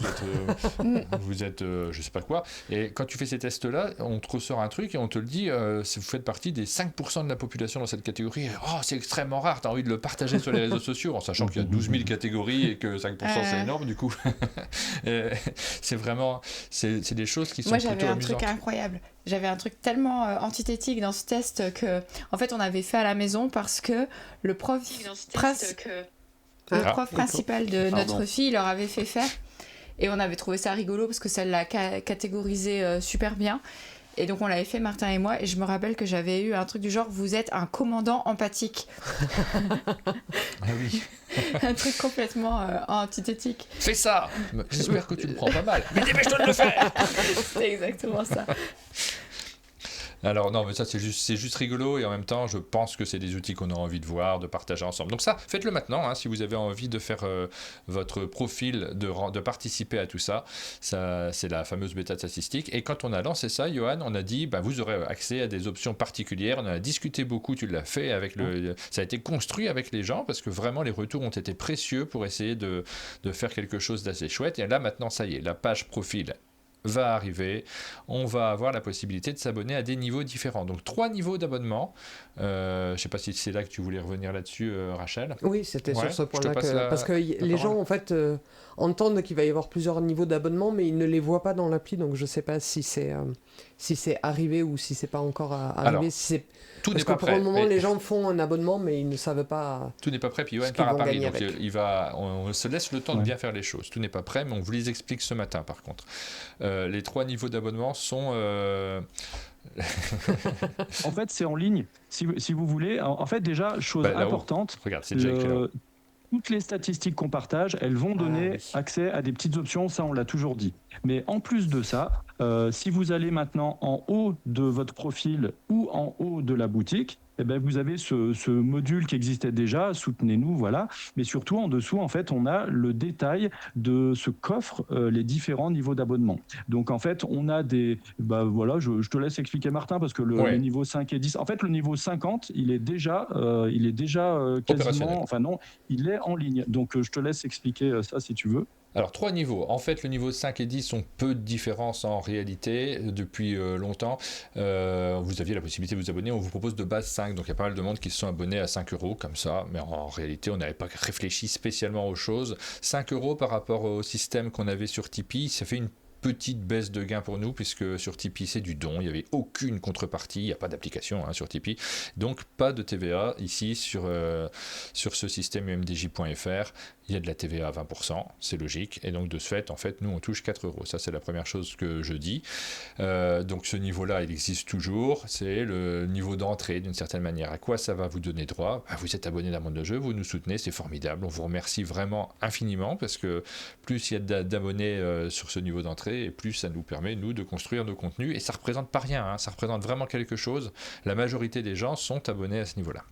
vous êtes je sais pas quoi, et quand tu fais ces tests là, on te ressort un truc et on te le dit, si vous faites partie des 5% de la population dans cette catégorie, c'est extrêmement rare, t'as envie de le partager sur les réseaux sociaux, en sachant qu'il y a 12 000 catégories et que 5% c'est énorme du coup. C'est vraiment, c'est des choses qui sont plutôt amusantes. Moi j'avais un truc incroyable. J'avais un truc tellement antithétique dans ce test que, en fait, on avait fait à la maison parce que le prof principal de notre fille leur avait fait faire. Et on avait trouvé ça rigolo parce que ça l'a catégorisé super bien. Et donc on l'avait fait, Martin et moi, et je me rappelle que j'avais eu un truc du genre, vous êtes un commandant empathique. Ah oui. Un truc complètement antithétique. Fais ça. J'espère que tu le prends pas mal. Mais dépêche-toi de le faire. C'est exactement ça. Alors non, mais ça c'est juste rigolo, et en même temps je pense que c'est des outils qu'on a envie de voir, de partager ensemble. Donc ça, faites-le maintenant, si vous avez envie de faire votre profil, de participer à tout ça. Ça, c'est la fameuse bêta statistique. Et quand on a lancé ça, Johan, on a dit vous aurez accès à des options particulières. On en a discuté beaucoup, tu l'as fait avec ça a été construit avec les gens, parce que vraiment les retours ont été précieux pour essayer de faire quelque chose d'assez chouette. Et là maintenant, ça y est, la page profil va arriver, on va avoir la possibilité de s'abonner à des niveaux différents. Donc 3 niveaux d'abonnement. Je ne sais pas si c'est là que tu voulais revenir là-dessus, Rachel. Oui, c'était sur ce point-là. Parce que les gens, en fait, entendent qu'il va y avoir plusieurs niveaux d'abonnement, mais ils ne les voient pas dans l'appli, donc je ne sais pas si c'est arrivé ou si c'est pas encore arrivé. Alors, tout parce n'est pas pour prêt, le moment, les gens font un abonnement, mais ils ne savent pas. Tout n'est pas prêt, puis Johan part à Paris, donc on se laisse le temps de bien faire les choses. Tout n'est pas prêt, mais on vous les explique ce matin, par contre. Les 3 niveaux d'abonnement sont... En fait, c'est en ligne, si vous voulez. En fait, déjà, chose importante, regarde, c'est déjà écrit là. Toutes les statistiques qu'on partage, elles vont donner accès à des petites options, ça on l'a toujours dit. Mais en plus de ça, si vous allez maintenant en haut de votre profil ou en haut de la boutique, vous avez ce module qui existait déjà, soutenez-nous, voilà. Mais surtout, en dessous, en fait, on a le détail de ce qu'offrent les différents niveaux d'abonnement. Donc, en fait, on a des... je te laisse expliquer, Martin, parce que le niveau 5 et 10... En fait, le niveau 50, il est déjà quasiment... Enfin non, il est en ligne. Donc, je te laisse expliquer ça si tu veux. Alors, 3 niveaux. En fait, le niveau 5 et 10 ont peu de différence en réalité depuis longtemps. Vous aviez la possibilité de vous abonner. On vous propose de base 5. Donc, il y a pas mal de monde qui se sont abonnés à 5 € comme ça. Mais en réalité, on n'avait pas réfléchi spécialement aux choses. 5 € par rapport au système qu'on avait sur Tipeee, ça fait une petite baisse de gain pour nous, puisque sur Tipeee c'est du don, il n'y avait aucune contrepartie, il n'y a pas d'application sur Tipeee, donc pas de TVA ici sur ce système umdj.fr. il y a de la TVA à 20%, c'est logique, et donc de ce fait, en fait, nous on touche 4 €. Ça c'est la première chose que je dis. Donc ce niveau-là, il existe toujours, c'est le niveau d'entrée d'une certaine manière. À quoi ça va vous donner droit? Vous êtes abonné d'un monde de jeu, vous nous soutenez, c'est formidable, on vous remercie vraiment infiniment, parce que plus il y a d'abonnés sur ce niveau d'entrée, et plus ça nous permet, nous, de construire nos contenus, et ça représente pas rien, hein, ça représente vraiment quelque chose. La majorité des gens sont abonnés à ce niveau-là.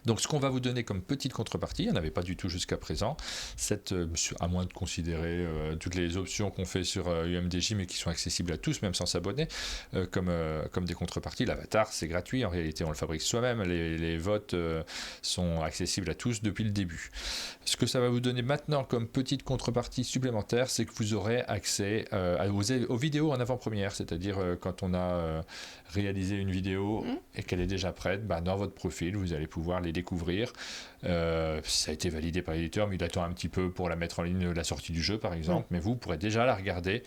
Donc ce qu'on va vous donner comme petite contrepartie, il n'y en avait pas du tout jusqu'à présent, à moins de considérer toutes les options qu'on fait sur UMDJ, mais qui sont accessibles à tous, même sans s'abonner, comme des contreparties. L'avatar, c'est gratuit, en réalité on le fabrique soi-même, les votes sont accessibles à tous depuis le début. Ce que ça va vous donner maintenant comme petite contrepartie supplémentaire, c'est que vous aurez accès aux vidéos en avant-première, c'est-à-dire quand on a réalisé une vidéo et qu'elle est déjà prête, dans votre profil, vous allez pouvoir les découvrir. Ça a été validé par l'éditeur, mais il attend un petit peu pour la mettre en ligne, la sortie du jeu par exemple, mais vous pourrez déjà la regarder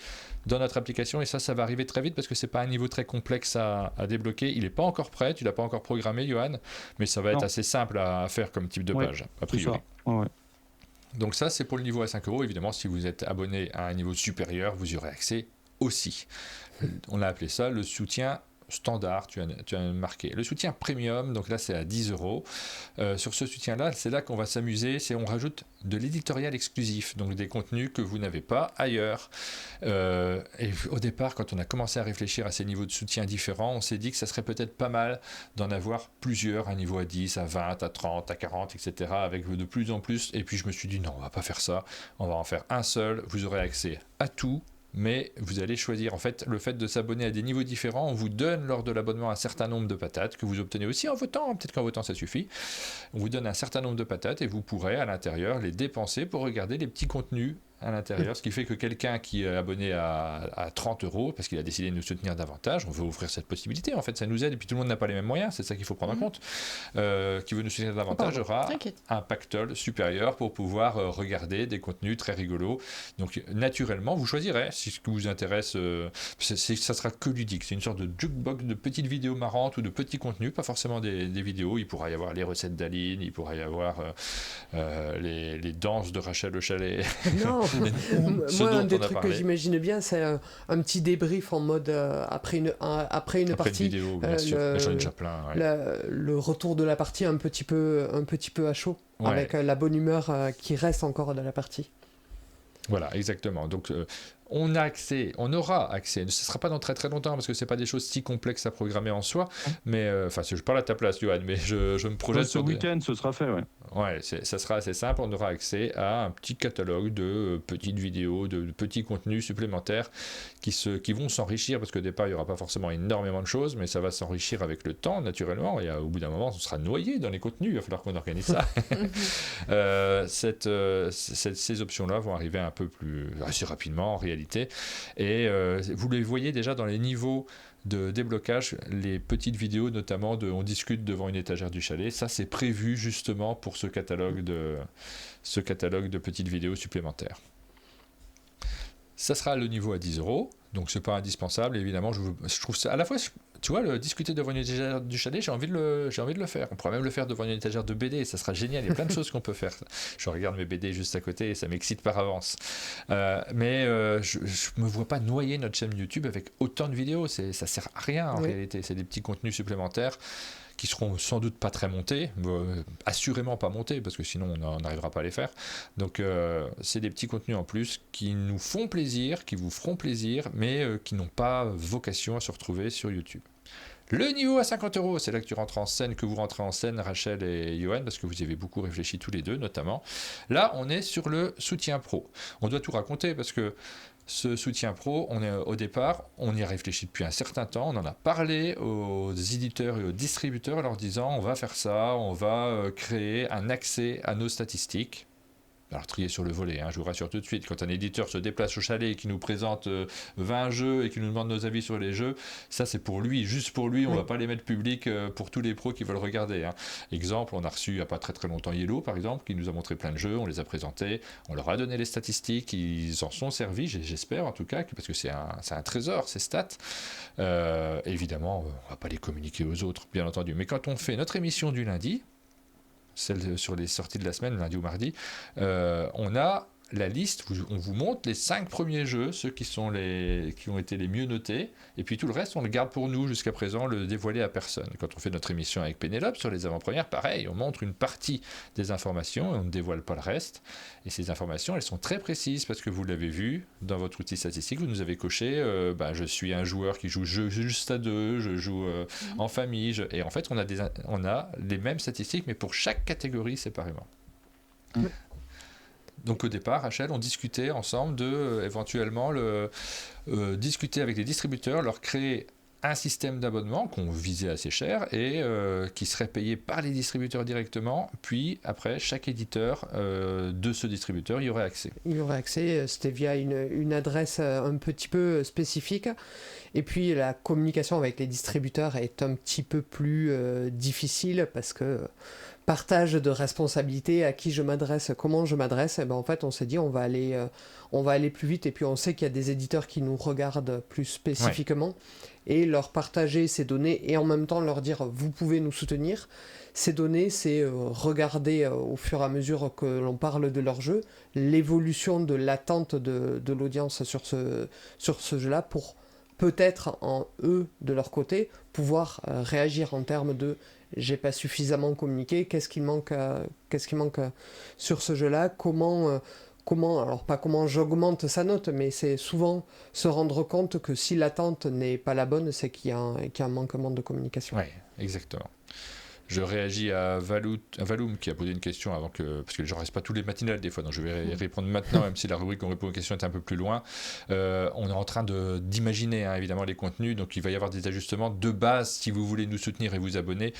dans notre application, et ça va arriver très vite parce que c'est pas un niveau très complexe à débloquer. Il n'est pas encore prêt, tu l'as pas encore programmé, Johan, mais ça va être assez simple à faire comme type de page, a priori. Donc ça, c'est pour le niveau à 5 €. Évidemment, si vous êtes abonné à un niveau supérieur, vous y aurez accès aussi. On a appelé ça le soutien standard, tu as marqué. Le soutien premium, donc là c'est à 10 €. Sur ce soutien-là, c'est là qu'on va s'amuser, on rajoute de l'éditorial exclusif, donc des contenus que vous n'avez pas ailleurs. Et au départ, quand on a commencé à réfléchir à ces niveaux de soutien différents, on s'est dit que ça serait peut-être pas mal d'en avoir plusieurs, un niveau à 10, à 20, à 30, à 40, etc., avec de plus en plus. Et puis je me suis dit non, on va pas faire ça, on va en faire un seul, vous aurez accès à tout, mais vous allez choisir. En fait, le fait de s'abonner à des niveaux différents, on vous donne lors de l'abonnement un certain nombre de patates que vous obtenez aussi en votant, peut-être qu'en votant ça suffit. On vous donne un certain nombre de patates et vous pourrez à l'intérieur les dépenser pour regarder les petits contenus à l'intérieur, ce qui fait que quelqu'un qui est abonné à 30 € parce qu'il a décidé de nous soutenir davantage, on veut offrir cette possibilité, en fait ça nous aide, et puis tout le monde n'a pas les mêmes moyens, c'est ça qu'il faut prendre en compte, qui veut nous soutenir davantage aura un pactole supérieur pour pouvoir regarder des contenus très rigolos. Donc naturellement vous choisirez si ce qui vous intéresse, ça sera que ludique, c'est une sorte de jukebox de petites vidéos marrantes ou de petits contenus, pas forcément des vidéos. Il pourra y avoir les recettes d'Aline, il pourra y avoir les danses de Rachel Le Chalet. Non. Moi, un des trucs que j'imagine bien, c'est un petit débrief en mode après une partie. Vidéo, bien sûr. J'en ai déjà plein. Le retour de la partie un petit peu à chaud, avec la bonne humeur qui reste encore de la partie. Voilà, exactement. Donc, on aura accès. Ce ne sera pas dans très très longtemps parce que ce n'est pas des choses si complexes à programmer en soi. Mais, je parle à ta place, Johan, mais je me projette sur ce week-end, ce sera fait, Ouais, ça sera assez simple. On aura accès à un petit catalogue de petites vidéos, de petits contenus supplémentaires qui vont s'enrichir, parce qu'au départ, il n'y aura pas forcément énormément de choses, mais ça va s'enrichir avec le temps, naturellement. Et au bout d'un moment, on sera noyé dans les contenus. Il va falloir qu'on organise ça. Ces options-là vont arriver assez rapidement, en réalité. Et vous les voyez déjà dans les niveaux de déblocage, les petites vidéos notamment on discute devant une étagère du chalet, ça c'est prévu justement pour ce catalogue de petites vidéos supplémentaires. Ça sera le niveau à 10 €, donc c'est pas indispensable, évidemment. Je trouve ça à la fois, tu vois, discuter devant une étagère du chalet, j'ai envie de le faire. On pourrait même le faire devant une étagère de BD, ça sera génial. Il y a plein de choses qu'on peut faire. Je regarde mes BD juste à côté et ça m'excite par avance. Mais je me vois pas noyer notre chaîne YouTube avec autant de vidéos. Ça sert à rien en réalité. C'est des petits contenus supplémentaires qui seront sans doute pas très montés, assurément pas montés, parce que sinon on n'arrivera pas à les faire. Donc c'est des petits contenus en plus qui nous font plaisir, qui vous feront plaisir, mais qui n'ont pas vocation à se retrouver sur YouTube. Le niveau à 50 €, c'est là que tu rentres en scène, que vous rentrez en scène, Rachel et Johan, parce que vous y avez beaucoup réfléchi tous les deux, notamment. Là, on est sur le soutien pro. On doit tout raconter, parce que ce soutien pro, au départ, on y a réfléchi depuis un certain temps, on en a parlé aux éditeurs et aux distributeurs en leur disant on va faire ça, on va créer un accès à nos statistiques. Alors trier sur le volet, je vous rassure tout de suite, quand un éditeur se déplace au chalet et qui nous présente 20 jeux et qui nous demande nos avis sur les jeux, ça c'est pour lui, juste pour lui, on va pas les mettre publics pour tous les pros qui veulent regarder. Exemple, on a reçu il n'y a pas très très longtemps Yellow par exemple, qui nous a montré plein de jeux, on les a présentés, on leur a donné les statistiques, ils en sont servis, j'espère en tout cas, parce que c'est un trésor ces stats. Évidemment, on va pas les communiquer aux autres, bien entendu, mais quand on fait notre émission du lundi, celle sur les sorties de la semaine, lundi ou mardi, on a la liste, on vous montre les 5 premiers jeux, ceux qui ont été les mieux notés, et puis tout le reste, on le garde pour nous jusqu'à présent, le dévoiler à personne. Quand on fait notre émission avec Pénélope sur les avant-premières, pareil, on montre une partie des informations et on ne dévoile pas le reste. Et ces informations, elles sont très précises parce que vous l'avez vu dans votre outil statistique, vous nous avez coché, je suis un joueur qui joue juste à 2, je joue en famille, et en fait, on a les mêmes statistiques, mais pour chaque catégorie séparément. Donc au départ, Rachel, on discutait ensemble de éventuellement discuter avec les distributeurs, leur créer un système d'abonnement qu'on visait assez cher et qui serait payé par les distributeurs directement, puis après chaque éditeur de ce distributeur y aurait accès. Il y aurait accès, c'était via une adresse un petit peu spécifique, et puis la communication avec les distributeurs est un petit peu plus difficile parce que partage de responsabilité, à qui je m'adresse, comment je m'adresse, et en fait on s'est dit on va aller plus vite, et puis on sait qu'il y a des éditeurs qui nous regardent plus spécifiquement, et leur partager ces données et en même temps leur dire vous pouvez nous soutenir. Ces données, c'est regarder au fur et à mesure que l'on parle de leur jeu, l'évolution de l'attente de l'audience sur ce jeu-là, pour peut-être eux de leur côté pouvoir réagir en termes de j'ai pas suffisamment communiqué, qu'est-ce qui manque sur ce jeu-là, comment, alors pas comment j'augmente sa note, mais c'est souvent se rendre compte que si l'attente n'est pas la bonne, c'est qu'il y a un manquement de communication. Oui, exactement. Je réagis à Valoum qui a posé une question parce que je ne reste pas tous les matinales des fois, donc je vais répondre maintenant, même si la rubrique on répond aux questions est un peu plus loin. On est en train d'imaginer évidemment les contenus, donc il va y avoir des ajustements de base. Si vous voulez nous soutenir et vous abonner,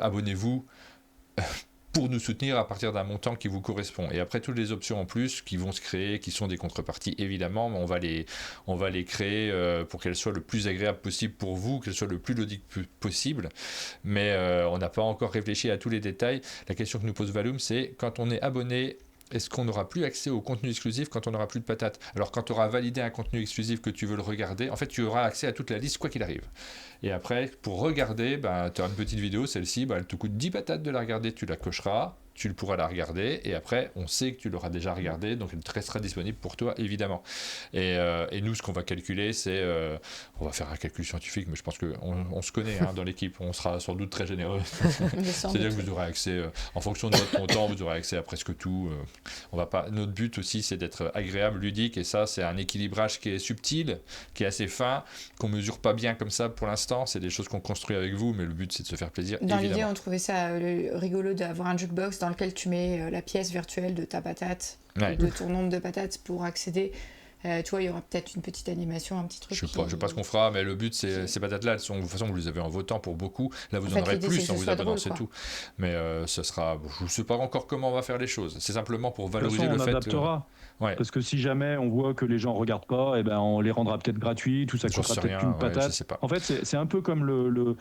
abonnez-vous pour nous soutenir à partir d'un montant qui vous correspond. Et après, toutes les options en plus qui vont se créer, qui sont des contreparties, évidemment, on va les créer pour qu'elles soient le plus agréables possible pour vous, qu'elles soient le plus ludiques possible. Mais on n'a pas encore réfléchi à tous les détails. La question que nous pose Valoum, c'est quand on est abonné, est-ce qu'on n'aura plus accès au contenu exclusif quand on n'aura plus de patates? Alors quand tu auras validé un contenu exclusif que tu veux le regarder, en fait tu auras accès à toute la liste quoi qu'il arrive. Et après, pour regarder, tu as une petite vidéo, celle-ci, elle te coûte 10 patates de la regarder, tu la cocheras, tu pourras la regarder, et après on sait que tu l'auras déjà regardée, donc elle te restera disponible pour toi évidemment. Et nous, ce qu'on va calculer, c'est on va faire un calcul scientifique, mais je pense qu'on se connaît dans l'équipe, on sera sans doute très généreux. C'est-à-dire que vous aurez accès, en fonction de votre montant, vous aurez accès à presque tout. Notre but aussi, c'est d'être agréable, ludique, et ça, c'est un équilibrage qui est subtil, qui est assez fin, qu'on mesure pas bien comme ça pour l'instant. C'est des choses qu'on construit avec vous, mais le but, c'est de se faire plaisir. Dans évidemment. l'idée, on trouvait ça rigolo d'avoir un jukebox dans lequel tu mets la pièce virtuelle de ta patate, de ton nombre de patates pour accéder. Tu vois, il y aura peut-être une petite animation, un petit truc. Je sais pas ce qu'on fera, mais le but, c'est ces patates-là, de toute façon, vous les avez en votant pour beaucoup. Là, vous en aurez plus en vous abonnant, c'est tout. Mais ce sera. Je ne sais pas encore comment on va faire les choses. C'est simplement pour valoriser le fait. On adaptera. Parce que si jamais on voit que les gens ne regardent pas, on les rendra peut-être gratuits, tout ça coûtera peut-être une patate. Je sais pas. En fait, c'est un peu comme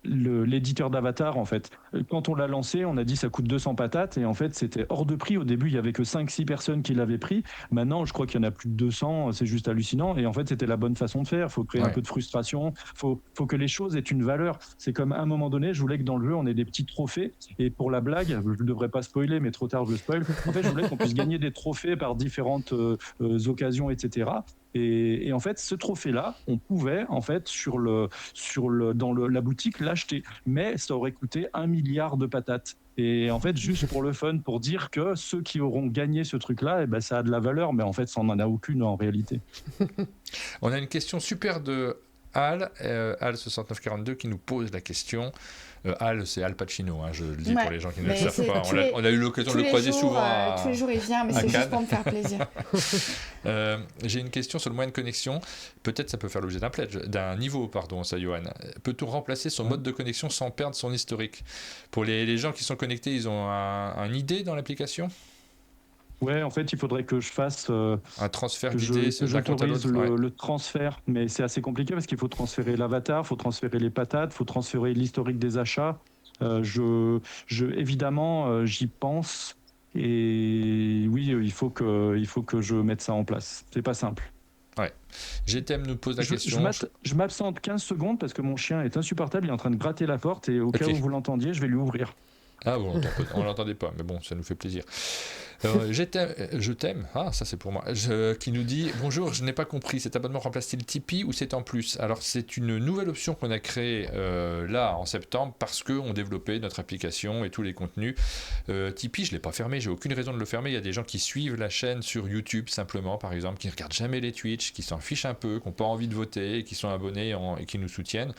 l'éditeur d'Avatar, en fait. Quand on l'a lancé, on a dit ça coûte 200 patates, et en fait c'était hors de prix. Au début, il y avait que 5-6 personnes qui l'avaient pris. Maintenant, je crois qu'il y en a plus de 200, c'est juste hallucinant. Et en fait, c'était la bonne façon de faire. Il faut créer un peu de frustration. Faut que les choses aient une valeur. C'est comme à un moment donné, je voulais que dans le jeu, on ait des petits trophées. Et pour la blague, je ne devrais pas spoiler, mais trop tard, je spoil. En fait, je voulais qu'on puisse gagner des trophées par différentes occasions, etc. Et en fait, ce trophée-là, on pouvait, en fait, dans la boutique, l'acheter. Mais ça aurait coûté 1 milliard de patates. Et en fait, juste pour le fun, pour dire que ceux qui auront gagné ce truc-là, ça a de la valeur, mais en fait, ça n'en a aucune en réalité. On a une question super de Al 6942 qui nous pose la question. Al, c'est Al Pacino, je le dis pour les gens qui ne le savent pas. On a eu l'occasion de le croiser souvent. Tous les jours, il vient, mais c'est juste pour me faire plaisir. J'ai une question sur le moyen de connexion. Peut-être ça peut faire l'objet d'un niveau, ça, Johan. Peut-on remplacer son mode de connexion sans perdre son historique? Pour les gens qui sont connectés, ils ont un ID dans l'application? Ouais, en fait, il faudrait que je fasse un transfert d'idées, j'autorise le transfert, mais c'est assez compliqué parce qu'il faut transférer l'avatar, il faut transférer les patates, il faut transférer l'historique des achats. Évidemment, j'y pense, et oui, il faut que je mette ça en place. C'est pas simple. Ouais. GTM nous pose la question. Je m'absente 15 secondes parce que mon chien est insupportable, il est en train de gratter la porte et au cas où vous l'entendiez, je vais lui ouvrir. Ah bon, on l'entendait pas, mais bon, ça nous fait plaisir. Je t'aime, ça c'est pour moi, qui nous dit « Bonjour, je n'ai pas compris, cet abonnement remplace-t-il Tipeee ou c'est en plus ?» Alors c'est une nouvelle option qu'on a créée là en septembre parce qu'on développait notre application et tous les contenus. Tipeee, je ne l'ai pas fermé, j'ai aucune raison de le fermer. Il y a des gens qui suivent la chaîne sur YouTube simplement, par exemple, qui ne regardent jamais les Twitch, qui s'en fichent un peu, qui n'ont pas envie de voter, qui sont abonnés et qui nous soutiennent.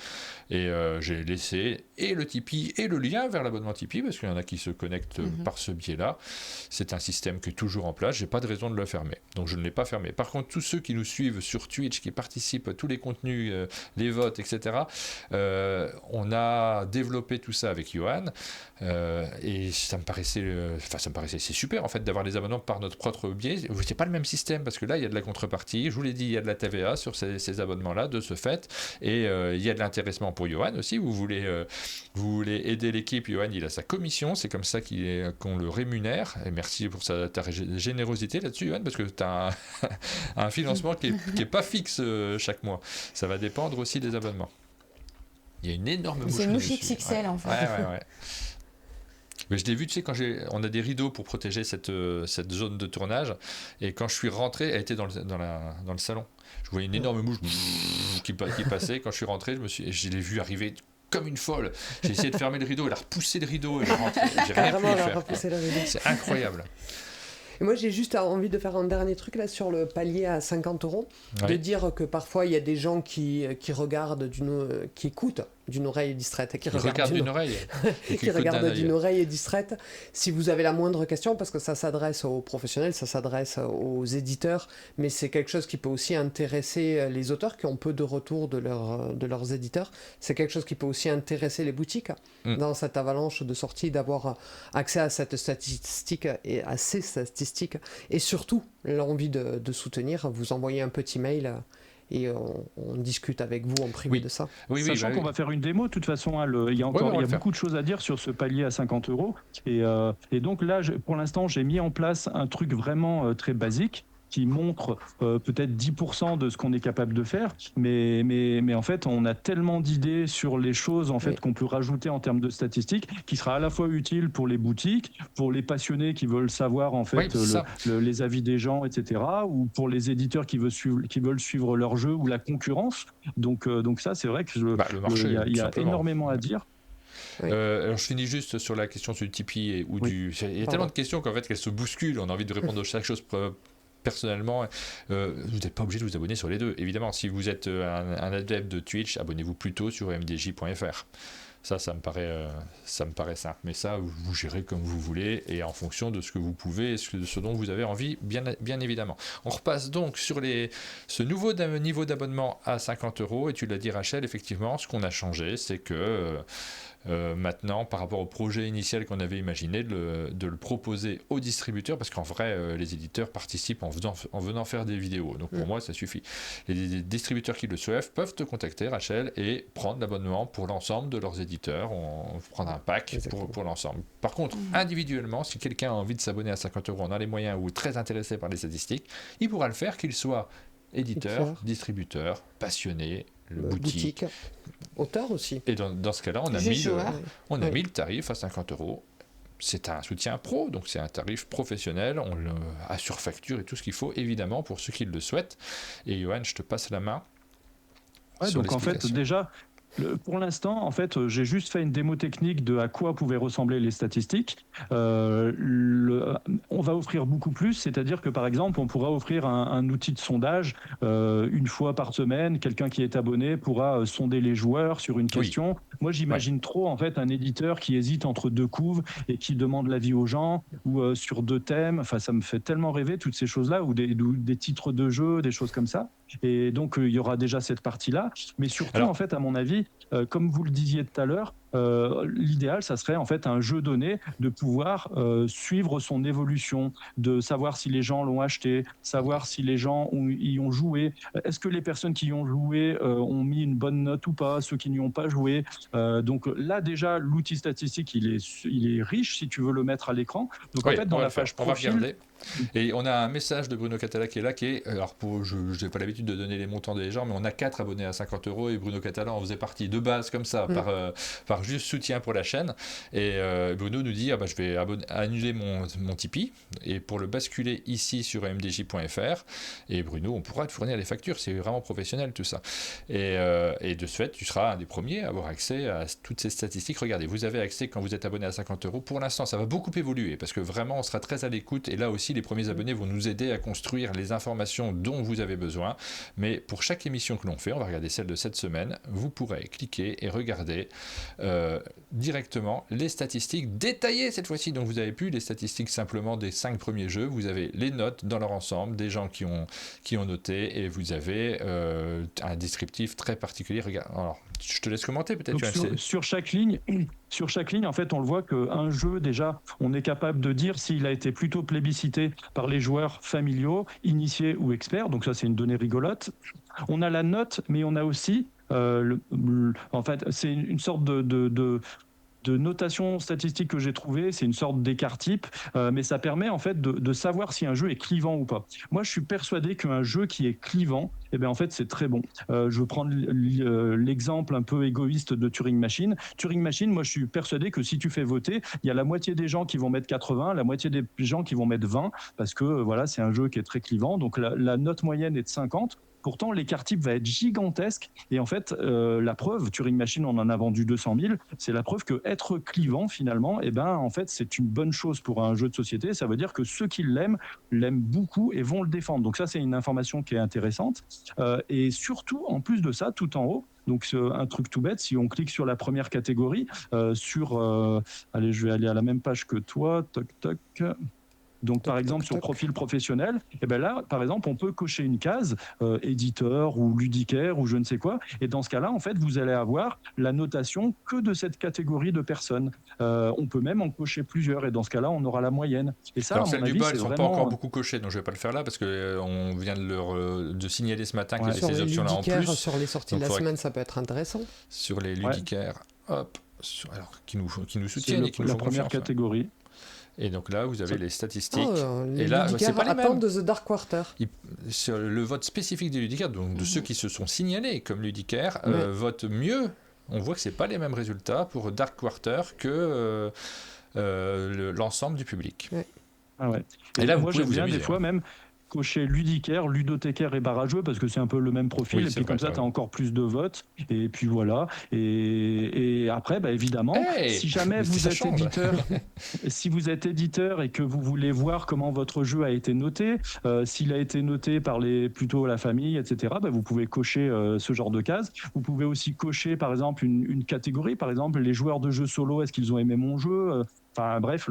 Et j'ai laissé et le Tipeee et le lien vers l'abonnement Tipeee parce qu'il y en a qui se connectent par ce biais-là. C'est un système qui est toujours en place, j'ai pas de raison de le fermer, donc je ne l'ai pas fermé. Par contre, tous ceux qui nous suivent sur Twitch, qui participent à tous les contenus, les votes, etc., on a développé tout ça avec Johan, et ça me paraissait, c'est super en fait d'avoir les abonnements par notre propre biais. C'est pas le même système parce que là il y a de la contrepartie, je vous l'ai dit, il y a de la TVA sur ces abonnements-là de ce fait, et il y a de l'intéressement pour Johan aussi. Vous voulez aider l'équipe, Johan il a sa commission, c'est comme ça qu'on le rémunère, et merci pour ta générosité là-dessus, Johan, parce que tu as un financement qui est pas fixe chaque mois. Ça va dépendre aussi des abonnements. Il y a une énorme mouche. C'est une mouche XXL en fait. Ouais. Mais je l'ai vu, tu sais, on a des rideaux pour protéger cette zone de tournage, et quand je suis rentré, elle était dans le salon. Je voyais une énorme mouche qui passait. Quand je suis rentré, je l'ai vu arriver comme une folle. J'ai essayé de fermer le rideau, elle a repoussé le rideau et j'ai rien pu y faire. C'est incroyable. Et moi, j'ai juste envie de faire un dernier truc là sur le palier à 50 €, de dire que parfois il y a des gens qui regardent, qui écoutent d'une oreille distraite, qui regardent d'une oreille distraite. Si vous avez la moindre question, parce que ça s'adresse aux professionnels, ça s'adresse aux éditeurs, mais c'est quelque chose qui peut aussi intéresser les auteurs qui ont peu de retour de leurs éditeurs. C'est quelque chose qui peut aussi intéresser les boutiques dans cette avalanche de sorties, d'avoir accès à cette statistique et à ces statistiques, et surtout l'envie de soutenir. Vous envoyez un petit mail et on discute avec vous en privé de ça. Sachant qu'on va faire une démo, de toute façon, il y a beaucoup de choses à dire sur ce palier à 50 €. Et donc là, pour l'instant, j'ai mis en place un truc vraiment très basique qui montre peut-être 10% de ce qu'on est capable de faire, mais en fait on a tellement d'idées sur les choses en fait qu'on peut rajouter en termes de statistiques, qui sera à la fois utile pour les boutiques, pour les passionnés qui veulent savoir en fait les avis des gens, etc., ou pour les éditeurs qui veulent suivre leur jeu ou la concurrence. Donc ça, c'est vrai que il y a énormément à dire. Alors je finis juste sur la question du Tipeee il y a tellement de questions qu'en fait qu'elles se bousculent, on a envie de répondre à chaque chose personnellement. Vous n'êtes pas obligé de vous abonner sur les deux. Évidemment, si vous êtes un adepte de Twitch, abonnez-vous plutôt sur mdj.fr. Ça me paraît simple. Mais ça, vous gérez comme vous voulez et en fonction de ce que vous pouvez et de ce dont vous avez envie, bien évidemment. On repasse donc sur ce nouveau niveau d'abonnement à 50 €. Et tu l'as dit, Rachel, effectivement, ce qu'on a changé, c'est que maintenant, par rapport au projet initial qu'on avait imaginé, de le proposer aux distributeurs, parce qu'en vrai, les éditeurs participent en venant faire des vidéos. Donc pour moi, ça suffit. Les distributeurs qui le souhaitent peuvent te contacter, Rachel, et prendre l'abonnement pour l'ensemble de leurs éditeurs. On prendra un pack pour l'ensemble. Par contre, individuellement, si quelqu'un a envie de s'abonner à 50 €, on a les moyens ou très intéressé par les statistiques, il pourra le faire, qu'il soit éditeur, distributeur, passionné, boutique, auteur aussi. Et dans ce cas-là, on a mis le tarif à 50 €. C'est un soutien pro, donc c'est un tarif professionnel. On assure facture et tout ce qu'il faut, évidemment, pour ceux qui le souhaitent. Et Johan, je te passe la main. Donc en fait, déjà, pour l'instant, en fait, j'ai juste fait une démo technique de à quoi pouvaient ressembler les statistiques. On va offrir beaucoup plus, c'est-à-dire que par exemple, on pourra offrir un outil de sondage une fois par semaine. Quelqu'un qui est abonné pourra sonder les joueurs sur une question. Moi, j'imagine trop en fait un éditeur qui hésite entre deux couves et qui demande l'avis aux gens, ou sur deux thèmes. Enfin, ça me fait tellement rêver toutes ces choses-là, ou des titres de jeux, des choses comme ça. Et donc, il y aura déjà cette partie-là. Mais surtout, en fait, à mon avis, comme vous le disiez tout à l'heure, l'idéal, ça serait en fait un jeu donné de pouvoir suivre son évolution, de savoir si les gens l'ont acheté, savoir si les gens y ont joué. Est-ce que les personnes qui y ont joué ont mis une bonne note ou pas, ceux qui n'y ont pas joué. Donc là, déjà, l'outil statistique, il est riche si tu veux le mettre à l'écran. Donc en fait, dans la page profil... On va regarder. Et on a un message de Bruno Catala qui est là, alors je n'ai pas l'habitude de donner les montants des gens, mais on a 4 abonnés à 50 € et Bruno Catala en faisait partie de base comme ça, par juste soutien pour la chaîne. Et Bruno nous dit je vais annuler mon Tipeee et pour le basculer ici sur mdj.fr. Et Bruno, on pourra te fournir les factures, c'est vraiment professionnel tout ça. Et de ce fait, tu seras un des premiers à avoir accès à toutes ces statistiques. Regardez, vous avez accès quand vous êtes abonné à 50 €. Pour l'instant, ça va beaucoup évoluer parce que vraiment, on sera très à l'écoute et là aussi, les premiers abonnés vont nous aider à construire les informations dont vous avez besoin. Mais pour chaque émission que l'on fait, on va regarder celle de cette semaine, vous pourrez cliquer et regarder directement les statistiques détaillées cette fois-ci. Donc vous n'avez plus les statistiques simplement des 5 premiers jeux, vous avez les notes dans leur ensemble, des gens qui ont noté et vous avez un descriptif très particulier. Regarde, alors, je te laisse commenter peut-être. Sur chaque ligne, en fait, on le voit qu'un jeu, déjà, on est capable de dire s'il a été plutôt plébiscité par les joueurs familiaux, initiés ou experts. Donc ça, c'est une donnée rigolote. On a la note, mais on a aussi, en fait, c'est une sorte de notation statistique que j'ai trouvé, c'est une sorte d'écart type, mais ça permet en fait de savoir si un jeu est clivant ou pas. Moi, je suis persuadé qu'un jeu qui est clivant, en fait, c'est très bon. Je vais prendre l'exemple un peu égoïste de Turing Machine. Turing Machine, moi, je suis persuadé que si tu fais voter, il y a la moitié des gens qui vont mettre 80, la moitié des gens qui vont mettre 20, parce que voilà, c'est un jeu qui est très clivant. Donc la note moyenne est de 50. Pourtant, l'écart type va être gigantesque. Et en fait, la preuve, Turing Machine, on en a vendu 200 000, c'est la preuve que être clivant, finalement, en fait, c'est une bonne chose pour un jeu de société. Ça veut dire que ceux qui l'aiment beaucoup et vont le défendre. Donc ça, c'est une information qui est intéressante. Et surtout, en plus de ça, tout en haut, donc un truc tout bête, si on clique sur la première catégorie, allez, je vais aller à la même page que toi, toc, toc. Donc, par exemple, sur profil professionnel, là, par exemple, on peut cocher une case éditeur ou ludicaire ou je ne sais quoi. Et dans ce cas-là, en fait, vous allez avoir la notation que de cette catégorie de personnes. On peut même en cocher plusieurs. Et dans ce cas-là, on aura la moyenne. Et ça, alors, celles du bas, elles ne sont pas encore beaucoup cochées. Donc, je ne vais pas le faire là parce qu'on vient de signaler ce matin qu'il y avait ces options-là en plus. Sur les sorties de la semaine, ça peut être intéressant. Sur les ludicaires, qui nous soutiennent et qui nous font la première catégorie. Et donc là, vous avez les statistiques. Et là, c'est pas les mêmes. De The Dark Quarter. Sur le vote spécifique des ludicaires, donc de ceux qui se sont signalés comme ludicaires, votent mieux. On voit que c'est pas les mêmes résultats pour Dark Quarter que l'ensemble du public. Ouais. Ah ouais. Et là, moi, j'aime bien des fois même cocher ludicaire, ludothécaire et barrageux parce que c'est un peu le même profil et puis comme ça tu as encore plus de votes et puis voilà et après évidemment si jamais vous êtes éditeur si vous êtes éditeur et que vous voulez voir comment votre jeu a été noté, s'il a été noté par plutôt la famille, etc., vous pouvez cocher ce genre de case. Vous pouvez aussi cocher par exemple une catégorie, par exemple les joueurs de jeux solo, est-ce qu'ils ont aimé mon jeu, enfin bref,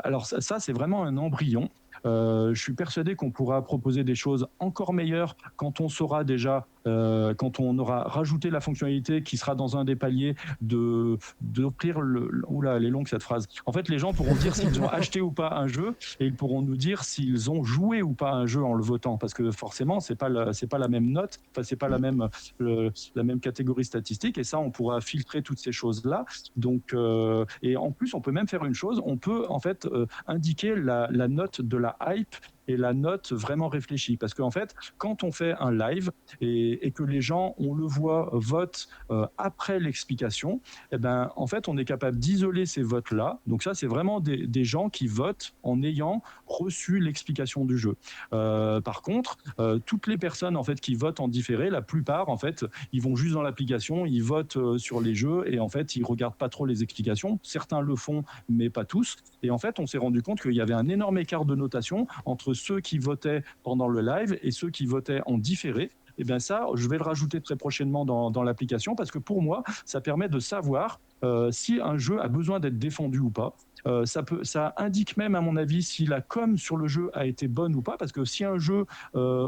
alors ça c'est vraiment un embryon. Je suis persuadé qu'on pourra proposer des choses encore meilleures quand on saura déjà, quand on aura rajouté la fonctionnalité qui sera dans un des paliers d'offrir oula, elle est longue cette phrase. En fait, les gens pourront dire s'ils ont acheté ou pas un jeu et ils pourront nous dire s'ils ont joué ou pas un jeu en le votant parce que forcément, c'est pas la même note, enfin, c'est pas la même catégorie statistique et ça, on pourra filtrer toutes ces choses-là. Donc, et en plus, on peut même faire une chose, on peut en fait indiquer la note de la hype et la note vraiment réfléchie. Parce qu'en fait, quand on fait un live et que les gens, on le voit, votent après l'explication, en fait, on est capable d'isoler ces votes-là. Donc ça, c'est vraiment des gens qui votent en ayant reçu l'explication du jeu. Par contre, toutes les personnes en fait, qui votent en différé, la plupart, en fait, ils vont juste dans l'application, ils votent sur les jeux et en fait, ils regardent pas trop les explications. Certains le font, mais pas tous. Et en fait, on s'est rendu compte qu'il y avait un énorme écart de notation entre ceux qui votaient pendant le live et ceux qui votaient en différé. Et bien ça, je vais le rajouter très prochainement dans l'application parce que pour moi, ça permet de savoir si un jeu a besoin d'être défendu ou pas. Ça indique même, à mon avis, si la com sur le jeu a été bonne ou pas, parce que si un jeu,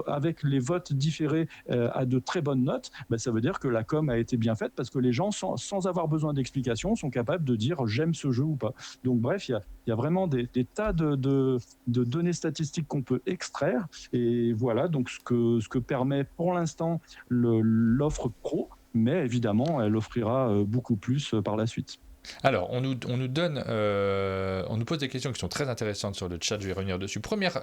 avec les votes différés, a de très bonnes notes, ça veut dire que la com a été bien faite, parce que les gens, sans avoir besoin d'explication, sont capables de dire j'aime ce jeu ou pas. Donc bref, il y a vraiment des tas de données statistiques qu'on peut extraire, et voilà donc ce que permet pour l'instant l'offre pro, mais évidemment, elle offrira beaucoup plus par la suite. Alors, on nous pose des questions qui sont très intéressantes sur le chat, je vais revenir dessus. Première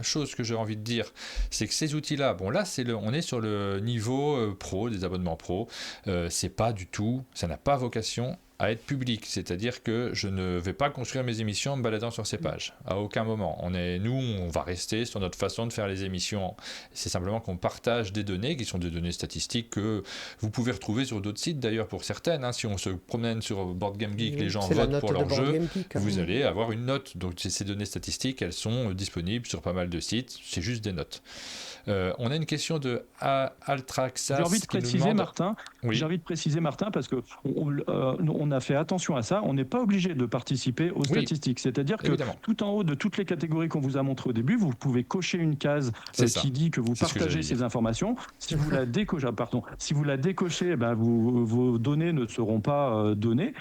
chose que j'ai envie de dire, c'est que ces outils-là, bon là, on est sur le niveau pro, des abonnements pro, c'est pas du tout, ça n'a pas vocation à être public, c'est-à-dire que je ne vais pas construire mes émissions en me baladant sur ces pages, à aucun moment. On va rester sur notre façon de faire les émissions. C'est simplement qu'on partage des données qui sont des données statistiques que vous pouvez retrouver sur d'autres sites d'ailleurs pour certaines. Si on se promène sur Board Game Geek, les gens votent pour leur jeu, vous allez avoir une note. Donc ces données statistiques, elles sont disponibles sur pas mal de sites, c'est juste des notes. On a une question de Altraxas. J'ai envie de préciser, Martin. Oui. J'ai envie de préciser, Martin, parce que on a fait attention à ça. On n'est pas obligé de participer aux statistiques. C'est-à-dire que tout en haut de toutes les catégories qu'on vous a montrées au début, vous pouvez cocher une case qui dit que vous partagez ces informations. Si vous la décochez, vos données ne seront pas données.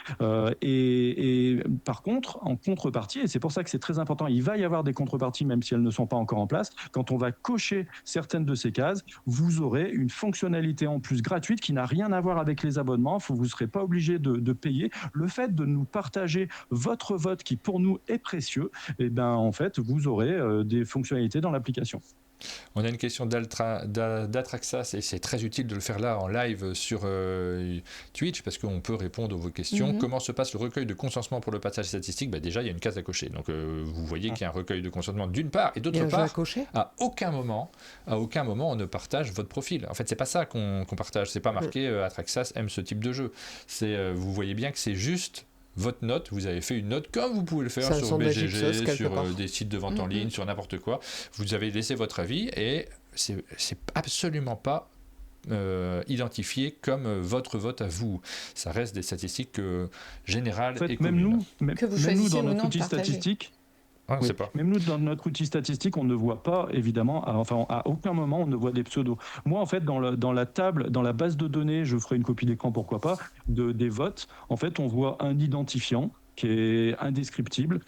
Et par contre, en contrepartie, et c'est pour ça que c'est très important, il va y avoir des contreparties, même si elles ne sont pas encore en place. Quand on va cocher certaines de ces cases, vous aurez une fonctionnalité en plus gratuite qui n'a rien à voir avec les abonnements. Vous ne serez pas obligé de payer. Le fait de nous partager votre vote qui pour nous est précieux, en fait, vous aurez des fonctionnalités dans l'application. On a une question d'Atraxas et c'est très utile de le faire là en live sur Twitch parce qu'on peut répondre à vos questions. Comment se passe le recueil de consentement pour le passage statistique ? Déjà, il y a une case à cocher. Donc, vous voyez qu'il y a un recueil de consentement d'une part et d'autre part, à aucun moment, on ne partage votre profil. En fait, c'est pas ça qu'on partage. C'est pas marqué Atraxas aime ce type de jeu. Vous voyez bien que c'est juste votre note, vous avez fait une note comme vous pouvez le faire sur BGG, sur des sites de vente en ligne, sur n'importe quoi. Vous avez laissé votre avis et c'est absolument pas identifié comme votre vote à vous. Ça reste des statistiques générales et communes. Que vous choisissez dans ou notre non outil de partager. Statistique. On sait pas. Même nous, dans notre outil statistique, on ne voit pas, évidemment, à aucun moment, on ne voit des pseudos. Moi, en fait, dans la table, dans la base de données, je ferai une copie d'écran, pourquoi pas, des votes. En fait, on voit un identifiant qui est indescriptible,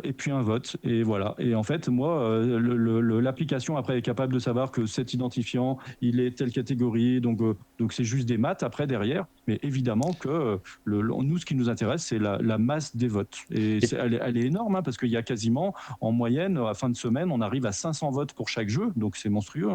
et puis un vote, et voilà. Et en fait, moi, l'application après est capable de savoir que cet identifiant, il est telle catégorie, donc c'est juste des maths après derrière. Mais évidemment que nous, ce qui nous intéresse, c'est la masse des votes. Et elle est énorme, parce qu'il y a quasiment, en moyenne, à fin de semaine, on arrive à 500 votes pour chaque jeu, donc c'est monstrueux.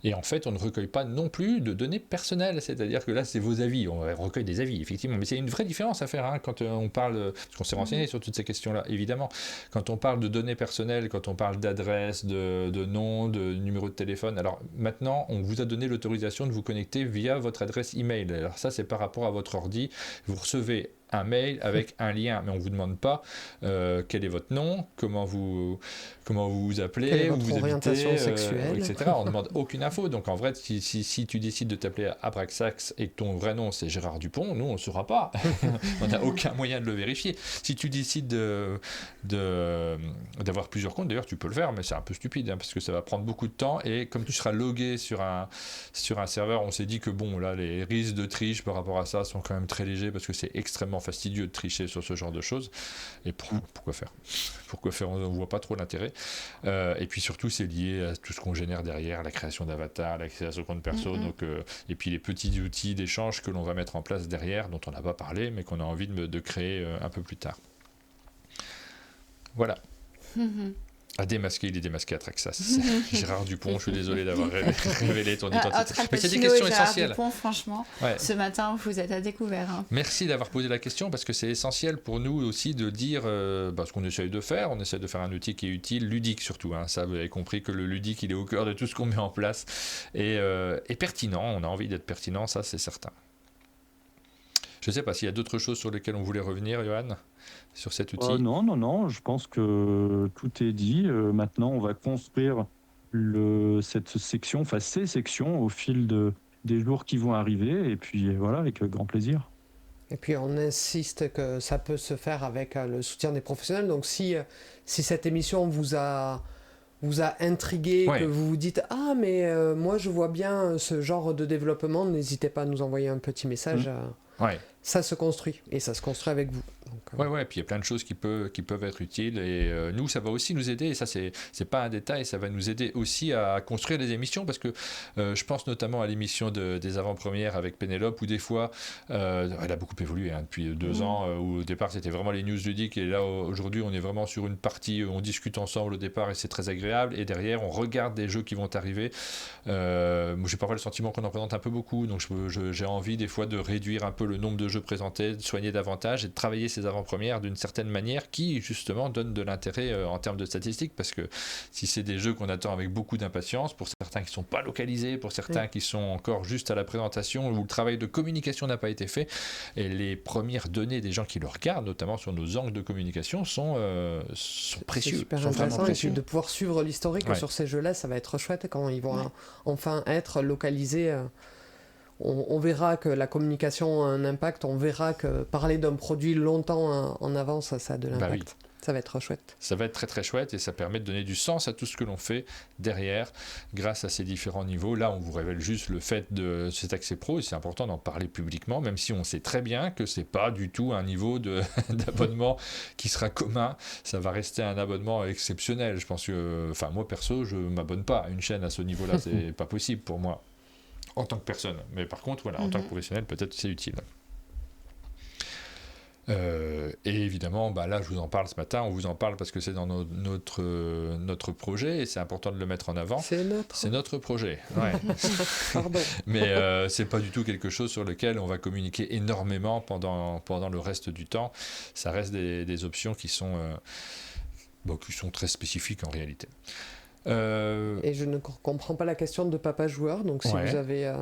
Et en fait, on ne recueille pas non plus de données personnelles, c'est-à-dire que là, c'est vos avis, on recueille des avis, effectivement, mais c'est une vraie différence à faire quand on parle, parce qu'on s'est renseigné sur toutes ces questions-là, évidemment, quand on parle de données personnelles, quand on parle d'adresse, de nom, de numéro de téléphone, alors maintenant, on vous a donné l'autorisation de vous connecter via votre adresse email, alors ça, c'est par rapport à votre ordi, vous recevez un mail avec un lien, mais on ne vous demande pas quel est votre nom, comment vous vous appelez, quelle est votre orientation sexuelle, etc. On ne demande aucune info. Donc en vrai, si tu décides de t'appeler Abraxas et que ton vrai nom c'est Gérard Dupont, nous on ne saura pas. On n'a aucun moyen de le vérifier. Si tu décides d'avoir plusieurs comptes, d'ailleurs tu peux le faire, mais c'est un peu stupide parce que ça va prendre beaucoup de temps et comme tu seras logué sur un serveur, on s'est dit que bon là les risques de triche par rapport à ça sont quand même très légers parce que c'est extrêmement fastidieux de tricher sur ce genre de choses. Et pourquoi faire ? On ne voit pas trop l'intérêt. Et puis surtout, c'est lié à tout ce qu'on génère derrière, la création d'avatar, la création de compte perso, donc, et puis les petits outils d'échange que l'on va mettre en place derrière, dont on n'a pas parlé, mais qu'on a envie de créer un peu plus tard. Voilà. Il est démasqué Atraxas. Gérard Dupont, je suis désolé d'avoir révélé ton identité. Mais c'est des questions essentielles. Dupont, franchement, ce matin, vous êtes à découvert. Merci d'avoir posé la question parce que c'est essentiel pour nous aussi de dire ce qu'on essaye de faire. On essaie de faire un outil qui est utile, ludique surtout. Ça, vous avez compris que le ludique, il est au cœur de tout ce qu'on met en place et pertinent. On a envie d'être pertinent, ça, c'est certain. Je ne sais pas s'il y a d'autres choses sur lesquelles on voulait revenir, Johan, sur cet outil. Non, je pense que tout est dit. Maintenant, on va construire ces sections au fil des jours qui vont arriver, et puis voilà, avec grand plaisir. Et puis on insiste que ça peut se faire avec le soutien des professionnels. Donc si cette émission vous a intrigué, que vous vous dites « Ah, mais moi je vois bien ce genre de développement », n'hésitez pas à nous envoyer un petit message. Ça se construit, et ça se construit avec vous. Donc, et puis il y a plein de choses qui peuvent être utiles, et nous, ça va aussi nous aider, et ça c'est pas un détail, ça va nous aider aussi à construire les émissions, parce que je pense notamment à l'émission des avant-premières avec Pénélope, où des fois, elle a beaucoup évolué depuis 2 ans, où au départ c'était vraiment les news ludiques, et là aujourd'hui on est vraiment sur une partie où on discute ensemble au départ, et c'est très agréable, et derrière on regarde des jeux qui vont arriver. Moi j'ai parfois le sentiment qu'on en présente un peu beaucoup, donc j'ai envie des fois de réduire un peu le nombre de jeux présentés, de soigner davantage et de travailler ces avant-premières d'une certaine manière qui justement donne de l'intérêt en termes de statistiques, parce que si c'est des jeux qu'on attend avec beaucoup d'impatience, pour certains qui ne sont pas localisés, pour certains qui sont encore juste à la présentation, où le travail de communication n'a pas été fait, et les premières données des gens qui le regardent, notamment sur nos angles de communication, sont précieux. C'est super intéressant, et puis de pouvoir suivre l'historique sur ces jeux-là, ça va être chouette quand ils vont enfin être localisés. On verra que la communication a un impact, on verra que parler d'un produit longtemps en avance, ça a de l'impact. Ça va être chouette. Ça va être très très chouette, et ça permet de donner du sens à tout ce que l'on fait derrière grâce à ces différents niveaux. Là, on vous révèle juste le fait de cet accès pro, et c'est important d'en parler publiquement, même si on sait très bien que c'est pas du tout un niveau d'abonnement qui sera commun. Ça va rester un abonnement exceptionnel. Je pense que, moi perso, je m'abonne pas à une chaîne à ce niveau-là, c'est pas possible pour moi. En tant que personne, mais par contre, en tant que professionnel, peut-être c'est utile. Et évidemment, là, je vous en parle ce matin, on vous en parle parce que c'est dans notre projet, et c'est important de le mettre en avant. C'est notre projet, Pardon. Mais c'est pas du tout quelque chose sur lequel on va communiquer énormément pendant le reste du temps. Ça reste des options qui sont très spécifiques en réalité. Et je ne comprends pas la question de Papa Joueur, donc si vous avez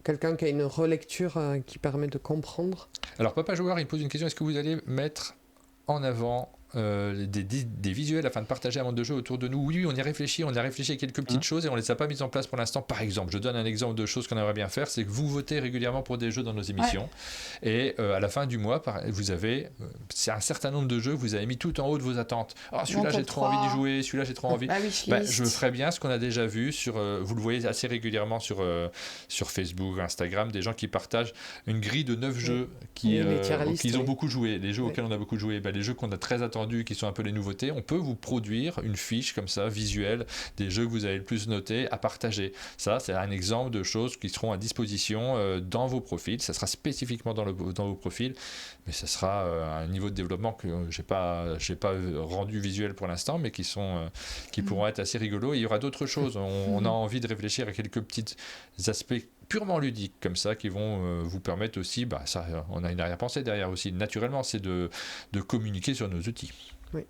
quelqu'un qui a une relecture qui permet de comprendre. Alors Papa Joueur, il pose une question, est-ce que vous allez mettre en avant des visuels afin de partager un monde de jeu autour de nous? Oui, on y réfléchit à quelques petites choses, et on ne les a pas mises en place pour l'instant. Par exemple, je donne un exemple de choses qu'on aimerait bien faire, c'est que vous votez régulièrement pour des jeux dans nos émissions, et à la fin du mois, vous avez c'est un certain nombre de jeux, vous avez mis tout en haut de vos attentes. Celui-là j'ai trop envie d'y jouer, celui-là j'ai trop envie. Je ferais bien ce qu'on a déjà vu vous le voyez assez régulièrement sur Facebook, Instagram, des gens qui partagent une grille de 9 jeux qu'ils ont beaucoup joué, les jeux auxquels on a beaucoup joué, les jeux qu'on a très attendus, qui sont un peu les nouveautés. On peut vous produire une fiche comme ça, visuelle, des jeux que vous avez le plus notés à partager. Ça, c'est un exemple de choses qui seront à disposition dans vos profils. Ça sera spécifiquement dans vos profils, mais ça sera un niveau de développement que j'ai pas rendu visuel pour l'instant, mais qui pourront être assez rigolos. Et il y aura d'autres choses. On a envie de réfléchir à quelques petits aspects purement ludiques comme ça, qui vont vous permettre aussi, ça, on a une arrière-pensée derrière aussi, naturellement, c'est de communiquer sur nos outils. Oui.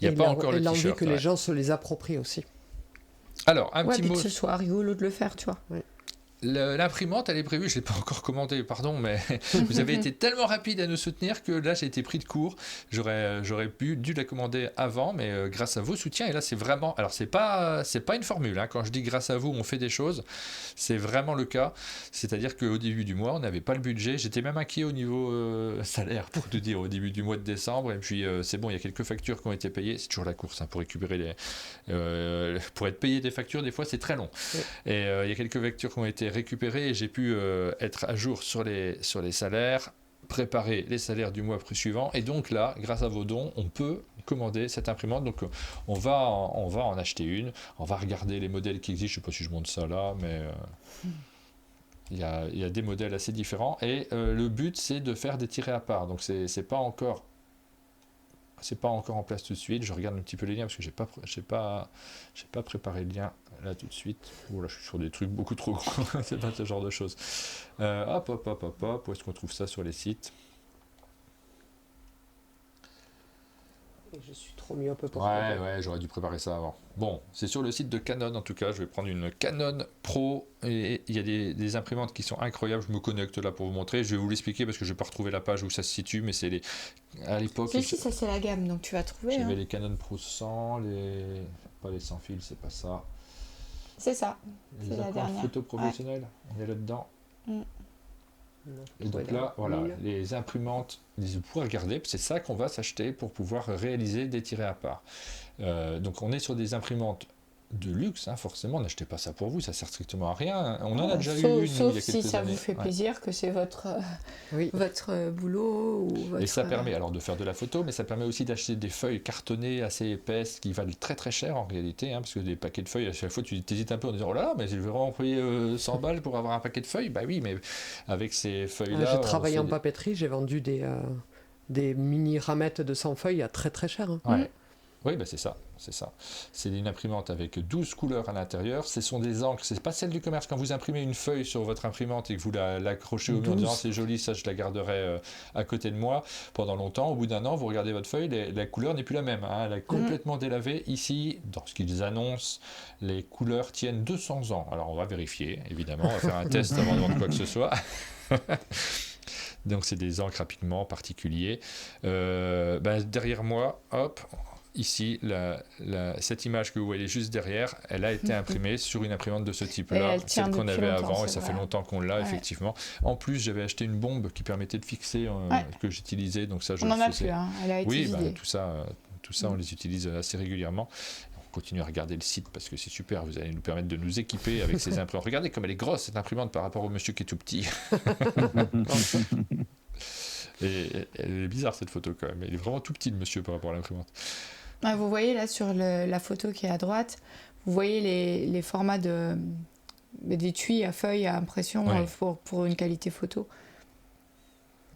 Il n'y a pas encore le t-shirt. Et l'envie que les gens se les approprient aussi. Alors, un petit mot. Que ce soit rigolo de le faire, tu vois. Oui. L'imprimante, elle est prévue, je ne l'ai pas encore commandée, pardon, mais vous avez été tellement rapide à nous soutenir que là j'ai été pris de court. J'aurais dû la commander avant, mais grâce à vos soutiens, et là c'est vraiment, alors c'est pas une formule, quand je dis grâce à vous on fait des choses, c'est vraiment le cas, c'est-à-dire qu'au début du mois on n'avait pas le budget, j'étais même inquiet au niveau salaire pour te dire, au début du mois de décembre, et puis c'est bon, il y a quelques factures qui ont été payées, c'est toujours la course pour récupérer pour être payé des factures, des fois c'est très long, et il y a quelques factures qui ont été récupéré, et j'ai pu être à jour sur les salaires, préparer les salaires du mois suivant, et donc là, grâce à vos dons, on peut commander cette imprimante. Donc on va en acheter une, on va regarder les modèles qui existent, je ne sais pas si je montre ça là, mais il y a des modèles assez différents, et le but c'est de faire des tirés à part, donc c'est pas encore en place tout de suite. Je regarde un petit peu les liens parce que j'ai pas préparé le lien là tout de suite. Là, je suis sur des trucs beaucoup trop gros. C'est pas ce genre de choses. Hop. Où est-ce qu'on trouve ça sur les sites? Je suis trop myope pour Ouais, j'aurais dû préparer ça avant. Bon, c'est sur le site de Canon en tout cas. Je vais prendre une Canon Pro, et il y a des imprimantes qui sont incroyables. Je me connecte là pour vous montrer. Je vais vous l'expliquer parce que je vais pas retrouver la page où ça se situe, mais c'est à l'époque. Ça c'est la gamme, donc tu vas trouver. J'avais les Canon Pro 100, pas les sans fil, c'est pas ça. C'est ça. Les appareils photo professionnels, on est là-dedans. Et donc là, voilà, les imprimantes, vous pourrez regarder, c'est ça qu'on va s'acheter pour pouvoir réaliser des tirés à part. Donc on est sur des imprimantes de luxe, forcément, n'achetez pas ça pour vous, ça sert strictement à rien. On en a déjà eu une il y a quelques si ça années. vous fait plaisir, que c'est votre boulot ou votre... Et ça permet alors de faire de la photo, mais ça permet aussi d'acheter des feuilles cartonnées assez épaisses qui valent très très cher en réalité, parce que des paquets de feuilles, à chaque fois tu hésites un peu en disant oh là là, mais je vais vraiment payer 100 balles pour avoir un paquet de feuilles. Bah oui, mais avec ces feuilles-là... J'ai travaillé en papeterie, j'ai vendu des mini ramettes de 100 feuilles à très très cher. Ouais. Oui, c'est ça. C'est une imprimante avec 12 couleurs à l'intérieur. Ce sont des encres, c'est pas celle du commerce. Quand vous imprimez une feuille sur votre imprimante et que vous l'accrochez au mur en disant c'est joli, ça je la garderai à côté de moi pendant longtemps. Au bout d'un an, vous regardez votre feuille, la couleur n'est plus la même. Elle est complètement délavée. Ici, dans ce qu'ils annoncent, les couleurs tiennent 200 ans. Alors on va vérifier, évidemment. On va faire un test avant de vendre quoi que ce soit. Donc c'est des encres à pigments particuliers. Derrière moi, hop... Ici, cette image que vous voyez juste derrière, elle a été imprimée sur une imprimante de ce type-là, celle qu'on avait avant, et ça fait longtemps qu'on l'a, effectivement. En plus, j'avais acheté une bombe qui permettait de fixer, que j'utilisais, donc ça, on n'en a plus, elle a été vidée. Tout ça, on les utilise assez régulièrement. On continue à regarder le site parce que c'est super, vous allez nous permettre de nous équiper avec ces imprimantes. Regardez comme elle est grosse, cette imprimante, par rapport au monsieur qui est tout petit. Et elle est bizarre, cette photo, quand même. Il est vraiment tout petit, le monsieur, par rapport à l'imprimante. Vous voyez là sur la photo qui est à droite, vous voyez les formats d'étui à feuilles à impression pour une qualité photo.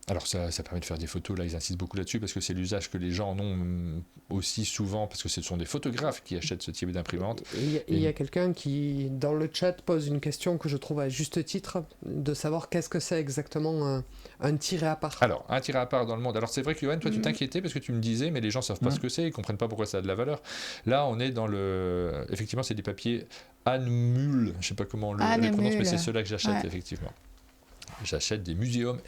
Alors ça permet de faire des photos, là ils insistent beaucoup là-dessus parce que c'est l'usage que les gens en ont aussi souvent, parce que ce sont des photographes qui achètent ce type d'imprimante. Il y a quelqu'un qui, dans le chat, pose une question que je trouve à juste titre, de savoir qu'est-ce que c'est exactement un tiré à part. Alors, un tiré à part dans le monde. Alors c'est vrai que Johan, toi tu t'inquiétais parce que tu me disais, mais les gens savent pas ce que c'est, ils comprennent pas pourquoi ça a de la valeur. Là on est dans le... Effectivement c'est des papiers Anmul, je sais pas comment les prononce, mais c'est ceux-là que j'achète, effectivement. J'achète des Museum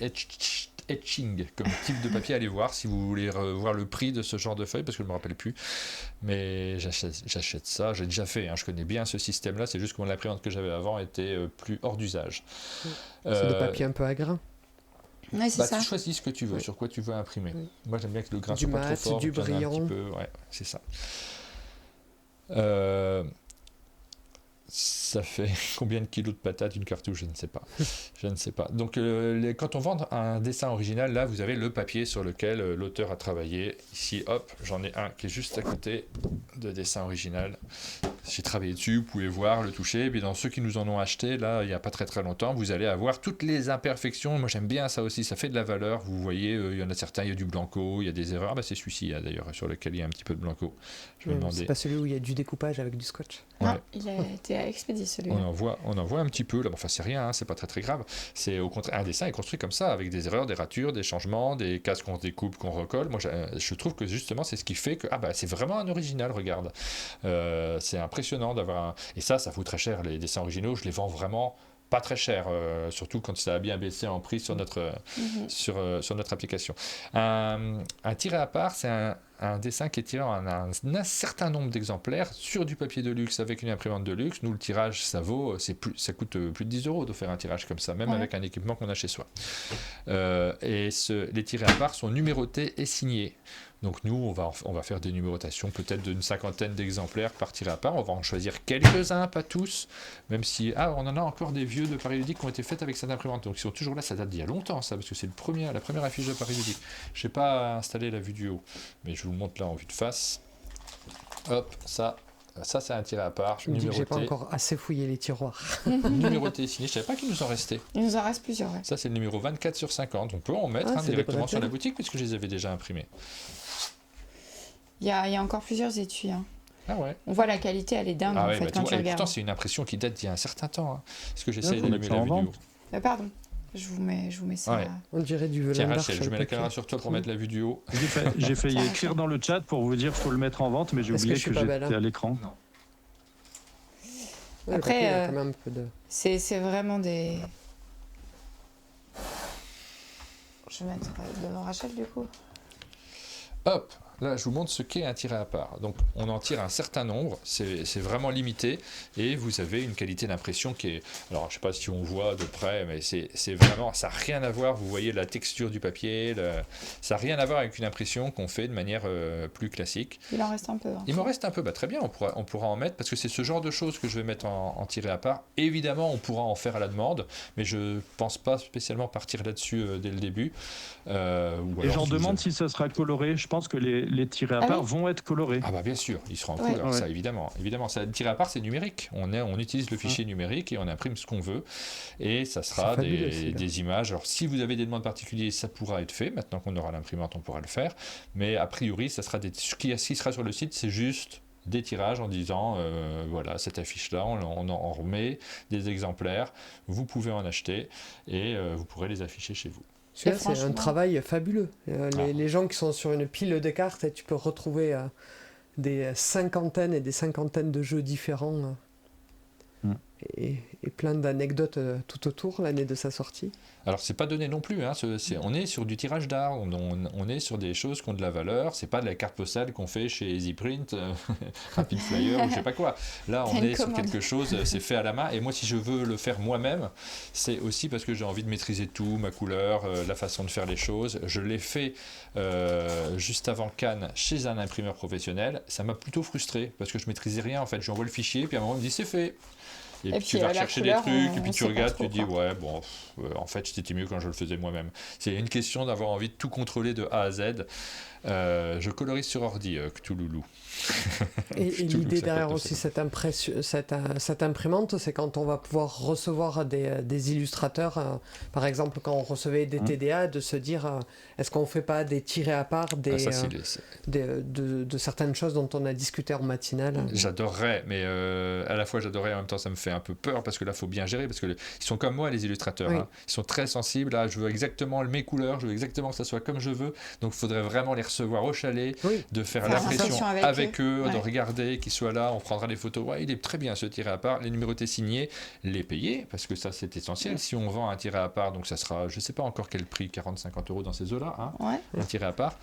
Etching comme type de papier. Allez voir si vous voulez voir le prix de ce genre de feuilles parce que je ne me rappelle plus, mais j'achète ça, j'ai déjà fait, je connais bien ce système là, c'est juste que mon imprimante que j'avais avant était plus hors d'usage. C'est de papier un peu à grain. Ouais, c'est ça. Tu choisis ce que tu veux, sur quoi tu veux imprimer. Moi j'aime bien que le grain soit pas trop fort, du brillant, un petit peu, c'est ça. Ça fait combien de kilos de patates une cartouche? Je ne sais pas. Donc quand on vend un dessin original, là vous avez le papier sur lequel l'auteur a travaillé. Ici, hop, j'en ai un qui est juste à côté de dessin original. J'ai travaillé dessus, vous pouvez voir, le toucher. Et puis dans ceux qui nous en ont acheté, là, il n'y a pas très très longtemps, vous allez avoir toutes les imperfections. Moi j'aime bien ça aussi, ça fait de la valeur. Vous voyez, il y en a certains, il y a du blanco, il y a des erreurs. C'est celui-ci d'ailleurs sur lequel il y a un petit peu de blanco. C'est pas celui où il y a du découpage avec du scotch. Non, il a été expédié celui-là. On en voit un petit peu, là. Enfin c'est rien, c'est pas très très grave. C'est au contraire, un dessin est construit comme ça, avec des erreurs, des ratures, des changements, des cases qu'on découpe, qu'on recolle. Moi je trouve que justement c'est ce qui fait que c'est vraiment un original, regarde. C'est impressionnant d'avoir et ça fout très cher, les dessins originaux, je les vends vraiment pas très cher, surtout quand ça a bien baissé en prix sur notre application. Un tiré à part, c'est un dessin qui est tiré en un certain nombre d'exemplaires sur du papier de luxe avec une imprimante de luxe. Nous, le tirage, ça coûte plus de 10 € de faire un tirage comme ça, même avec un équipement qu'on a chez soi. Les tirés à part sont numérotés et signés. Donc nous, on va faire des numérotations peut-être d'une 50aine d'exemplaires par tiré à part. On va en choisir quelques-uns, pas tous, même si... on en a encore des vieux de Paris Ludique qui ont été faits avec cette imprimante. Donc ils sont toujours là, ça date d'il y a longtemps, ça, parce que c'est la première affiche de Paris Ludique. Je n'ai pas installé la vue du haut, mais je vous montre là en vue de face. Hop, ça c'est un tiré à part. Je me dis que j'ai pas encore assez fouillé les tiroirs. Numéroté, signé. Je savais pas qu'il nous en restait. Il nous en reste plusieurs, Ça c'est le numéro 24/50. On peut en mettre directement sur la boutique puisque je les avais déjà imprimés. Il y a encore plusieurs étuis. Ah ouais. On voit la qualité, elle est dingue en fait quand tu regardes. Pourtant c'est une impression qui date d'il y a un certain temps. Est-ce que j'essaye d'allumer la vidéo? Pardon. Je vous mets ça. Ouais. On dirait du velours. Tiens Rachel, je mets la caméra sur toi pour mettre la vue du haut. J'ai failli écrire dans le chat pour vous dire qu'il faut le mettre en vente, mais j'ai oublié que j'étais à l'écran. Non. Ouais, après, c'est vraiment des... Je vais mettre devant Rachel du coup. Hop, Là, je vous montre ce qu'est un tiré à part. Donc, on en tire un certain nombre, c'est vraiment limité, et vous avez une qualité d'impression qui est... Alors, je ne sais pas si on voit de près, mais c'est vraiment... Ça n'a rien à voir, vous voyez la texture du papier, ça n'a rien à voir avec une impression qu'on fait de manière plus classique. Il en reste un peu. Il m'en reste un peu, très bien, on pourra en mettre, parce que c'est ce genre de choses que je vais mettre en tiré à part. Évidemment, on pourra en faire à la demande, mais je ne pense pas spécialement partir là-dessus dès le début. Et j'en demande si ça sera coloré. Je pense que les tirés à part vont être colorés. Ah bah bien sûr, ils seront en couleur, ça évidemment. Évidemment, ça tiré à part, c'est numérique. On utilise le fichier numérique et on imprime ce qu'on veut. Et ça sera des images. Alors si vous avez des demandes particulières, ça pourra être fait. Maintenant qu'on aura l'imprimante, on pourra le faire. Mais a priori, ça sera ce qui sera sur le site, c'est juste des tirages en disant voilà, cette affiche-là, on en remet des exemplaires. Vous pouvez en acheter et vous pourrez les afficher chez vous. C'est un travail fabuleux. Les gens qui sont sur une pile de cartes, et tu peux retrouver des cinquantaines et des cinquantaines de jeux différents et plein d'anecdotes tout autour l'année de sa sortie. Alors c'est pas donné non plus, hein. On est sur du tirage d'art, on est sur des choses qui ont de la valeur, c'est pas de la carte postale qu'on fait chez EasyPrint, Rapid Flyer ou je sais pas quoi. Là on est sur quelque chose, c'est fait à la main, et moi si je veux le faire moi-même, c'est aussi parce que j'ai envie de maîtriser tout, ma couleur, la façon de faire les choses. Je l'ai fait juste avant Cannes chez un imprimeur professionnel, ça m'a plutôt frustré parce que je maîtrisais rien en fait, je lui envoie le fichier, puis à un moment il me dit c'est fait. Et puis tu vas rechercher des trucs, et puis tu regardes, tu dis ouais, bon, en fait c'était mieux quand je le faisais moi-même. C'est une question d'avoir envie de tout contrôler de A à Z. Je colorise sur ordi, Cthulhu. Et l'idée derrière aussi cette imprimante, c'est quand on va pouvoir recevoir des illustrateurs, par exemple quand on recevait des TDA, de se dire est-ce qu'on ne fait pas des tirés à part de certaines choses dont on a discuté en matinale. J'adorerais, mais à la fois j'adorerais, en même temps ça me fait un peu peur parce que là il faut bien gérer, parce que ils sont comme moi les illustrateurs, hein. Ils sont très sensibles, là je veux exactement mes couleurs, je veux exactement que ça soit comme je veux, donc il faudrait vraiment les recevoir au chalet, de faire l'impression avec eux, de regarder, qu'ils soient là, on prendra des photos, il est très bien ce tiré à part, les numérotés signés, les payer, parce que ça c'est essentiel. Si on vend un tiré à part, donc ça sera, je sais pas encore quel prix, 40-50 € dans ces eaux-là, hein, un tiré à part.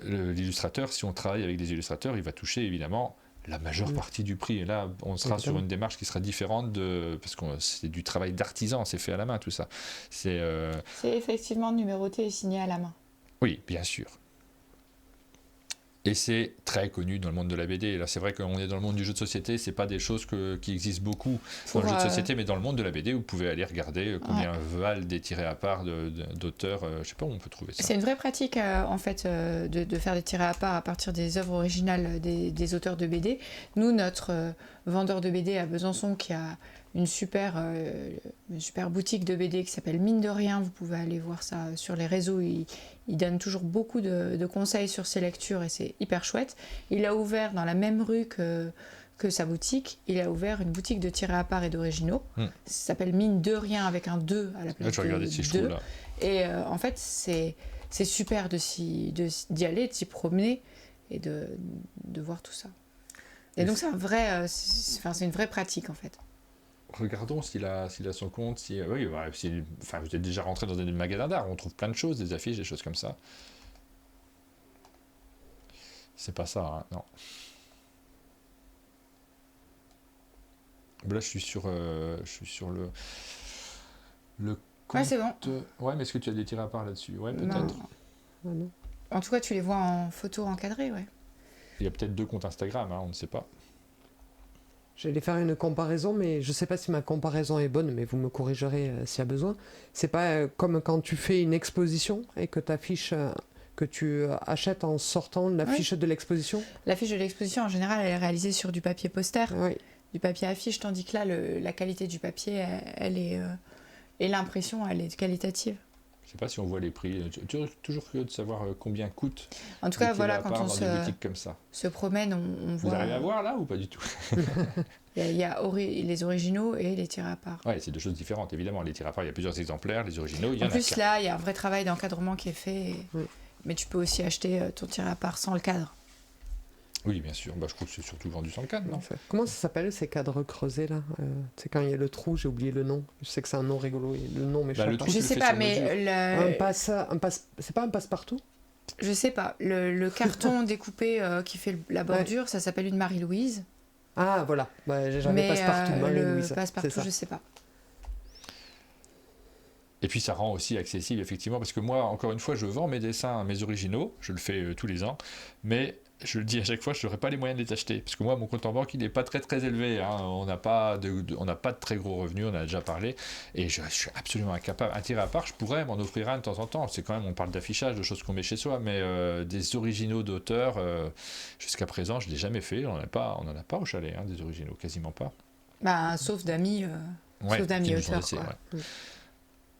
L'illustrateur, si on travaille avec des illustrateurs, il va toucher évidemment la majeure partie du prix, et là on sera sur une démarche qui sera différente parce que c'est du travail d'artisan, c'est fait à la main tout ça. C'est effectivement numéroté et signé à la main. Oui, bien sûr. Et c'est très connu dans le monde de la BD. Là, c'est vrai qu'on est dans le monde du jeu de société, c'est pas des choses qui existent beaucoup dans le jeu de société, mais dans le monde de la BD, vous pouvez aller regarder combien valent des tirés à part d'auteurs. Je sais pas où on peut trouver ça. C'est une vraie pratique, en fait, de faire des tirés à part à partir des œuvres originales des auteurs de BD. Nous, notre vendeur de BD à Besançon, qui a une super boutique de BD qui s'appelle Mine de Rien, vous pouvez aller voir ça sur les réseaux, il donne toujours beaucoup de conseils sur ses lectures et c'est hyper chouette. Il a ouvert dans la même rue que sa boutique, il a ouvert une boutique de tirés à part et d'originaux. Ça s'appelle Mine de Rien avec un 2 à la place je regardais si je trouve là. Et en fait, c'est super d'y aller, de s'y promener et de voir tout ça. Et donc c'est une vraie pratique en fait. Regardons s'il a son compte. Vous êtes déjà rentré dans des magasins d'art, on trouve plein de choses, des affiches, des choses comme ça. C'est pas ça, hein, non. Là, je suis sur le compte. Ouais, c'est bon. Ouais, mais est-ce que tu as des tirés à part là-dessus? Ouais, peut-être. Non. En tout cas, tu les vois en photo encadrée, ouais. Il y a peut-être 2 comptes Instagram, hein, on ne sait pas. J'allais faire une comparaison, mais je ne sais pas si ma comparaison est bonne, mais vous me corrigerez s'il y a besoin. C'est pas comme quand tu fais une exposition et que que tu achètes en sortant l'affiche de l'exposition. L'affiche de l'exposition, en général, elle est réalisée sur du papier poster, du papier affiche, tandis que là, la qualité du papier, elle est... et l'impression, elle est qualitative. Je ne sais pas si on voit les prix. Tu es toujours curieux de savoir combien coûte. En tout cas, voilà, quand on se promène, on voit... Vous arrivez à voir là ou pas du tout? Il y a les originaux et les tirés à part. Oui, c'est 2 choses différentes, évidemment. Les tirés à part, il y a plusieurs exemplaires. Les originaux, il y en a. En plus, là, il y a un vrai travail d'encadrement qui est fait. Mais tu peux aussi acheter ton tiré à part sans le cadre. Oui, bien sûr. Je crois que c'est surtout vendu sans le cadre, non? Comment ça s'appelle ces cadres creusés là? C'est quand il y a le trou, j'ai oublié le nom. Je sais que c'est un nom rigolo. Le nom m'échappe. Je sais pas, mais c'est pas un passe-partout? Je sais pas. Le carton découpé qui fait la bordure, ça s'appelle une Marie-Louise. Ah, voilà. J'avais passe-partout. Le passe-partout, je sais pas. Et puis ça rend aussi accessible, effectivement, parce que moi, encore une fois, je vends mes dessins, mes originaux, je le fais tous les ans, mais je le dis à chaque fois, je n'aurai pas les moyens de les acheter, parce que moi, mon compte en banque, il n'est pas très très élevé, hein. On n'a pas de très gros revenus, on en a déjà parlé, et je suis absolument incapable. Un tiré à part, je pourrais m'en offrir un de temps en temps, c'est quand même, on parle d'affichage, de choses qu'on met chez soi, mais des originaux d'auteurs, jusqu'à présent, je ne l'ai jamais fait, on n'en a pas au chalet, hein, des originaux, quasiment pas. Sauf d'amis auteurs. Ouais.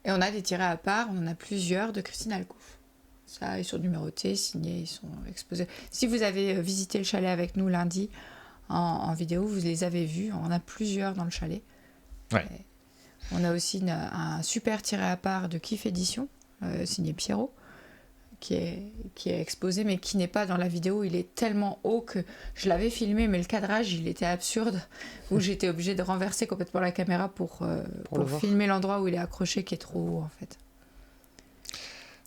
Et on a des tirés à part, on en a plusieurs de Christine Alcouf. Ça, ils sont numérotés, signés, ils sont exposés. Si vous avez visité le chalet avec nous lundi en vidéo, vous les avez vus. On en a plusieurs dans le chalet. Ouais. On a aussi un super tiré à part de Kiff Édition, signé Pierrot, qui est exposé, mais qui n'est pas dans la vidéo. Il est tellement haut que je l'avais filmé, mais le cadrage, il était absurde, où j'étais obligée de renverser complètement la caméra pour filmer l'endroit où il est accroché, qui est trop haut, en fait.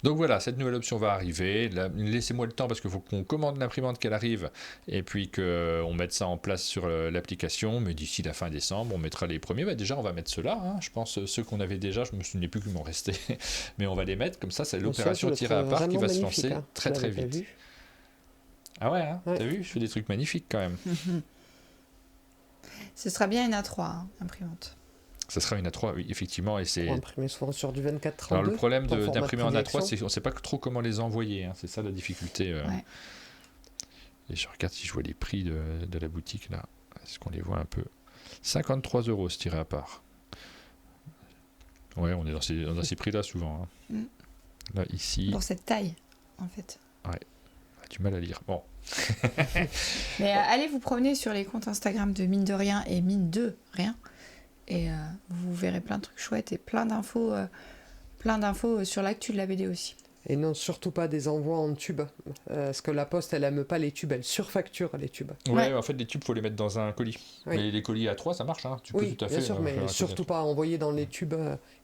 Donc voilà, cette nouvelle option va arriver. Laissez-moi le temps parce qu'il faut qu'on commande l'imprimante, qu'elle arrive, et puis qu'on mette ça en place sur l'application. Mais d'ici la fin décembre, on mettra les premiers. Déjà, on va mettre ceux-là. Hein. Je pense ceux qu'on avait déjà, je me souviens plus qu'ils m'ont resté. Mais on va les mettre. Comme ça, c'est l'opération tirée à part qui va se lancer très très vite. Ah ouais, hein, t'as vu, je fais des trucs magnifiques quand même. Ce sera bien une A3, imprimante. Ça sera une A3, oui, effectivement. Et c'est imprimer souvent sur du 24-32. Alors le problème d'imprimer en A3, c'est qu'on ne sait pas trop comment les envoyer. Hein. C'est ça la difficulté. Et je regarde si je vois les prix de la boutique là. Est-ce qu'on les voit un peu? 53 € ce tiré à part. Ouais, on est dans ces prix-là souvent. Hein. Là, ici. Pour cette taille, en fait. Ouais. Du mal à lire. Bon. Mais allez vous promener sur les comptes Instagram de Mine de Rien et Mine de Rien. Et vous verrez plein de trucs chouettes et plein d'infos sur l'actu de la BD aussi. Et non, surtout pas des envois en tube. Parce que la Poste, elle aime pas les tubes, elle surfacture les tubes. Ouais, en fait, les tubes, il faut les mettre dans un colis. Oui. Mais les colis A3, ça marche. Hein. Tu peux tout à fait. Bien sûr, mais surtout pas envoyer dans les tubes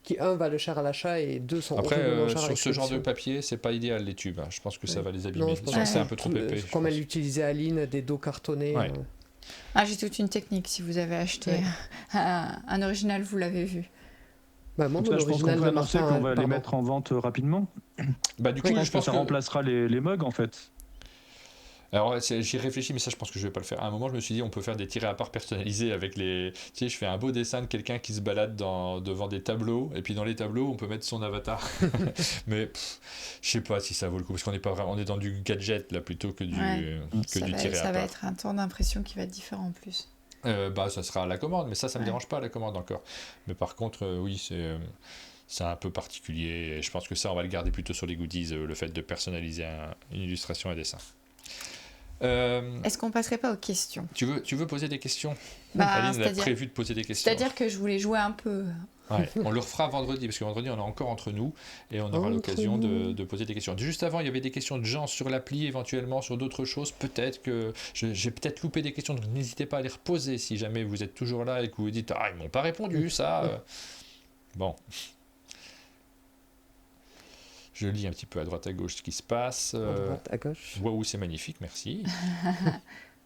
qui, un, valent cher à l'achat et deux, sont horriblement chers à sur ce genre de papier, c'est pas idéal, les tubes. Hein. Je pense que ça va les abîmer. Non, je pense c'est un peu trop épais. Comme elle utilisait Aline, des dos cartonnés. Ouais. J'ai toute une technique. Si vous avez acheté un original, vous l'avez vu. Moi, je pense qu'on peut annoncer qu'on va les mettre en vente rapidement. Du coup, je pense que ça remplacera les mugs en fait. Alors j'y réfléchis, mais ça je pense que je vais pas le faire. À un moment, je me suis dit on peut faire des tirés à part personnalisés avec les. Tu sais, je fais un beau dessin de quelqu'un qui se balade devant des tableaux, et puis dans les tableaux on peut mettre son avatar. Mais je sais pas si ça vaut le coup parce qu'on est pas vraiment, on est dans du gadget là plutôt que du tiré à part. Ça va être un temps d'impression qui va être différent en plus. Ça sera à la commande, mais ça me dérange pas à la commande encore. Mais par contre, oui, c'est un peu particulier. Et je pense que ça, on va le garder plutôt sur les goodies, le fait de personnaliser une illustration à dessin. Est-ce qu'on passerait pas aux questions? Tu veux poser des questions? Aline a prévu de poser des questions. C'est-à-dire que je voulais jouer un peu. Ouais, on le refera vendredi, parce que vendredi on est encore entre nous et on aura l'occasion de poser des questions. Juste avant, il y avait des questions de gens sur l'appli, éventuellement sur d'autres choses. Peut-être que j'ai peut-être loupé des questions, donc n'hésitez pas à les reposer si jamais vous êtes toujours là et que vous vous dites ils m'ont pas répondu, ça. Bon. Je lis un petit peu à droite à gauche ce qui se passe. À droite à gauche. Waouh, c'est magnifique, merci.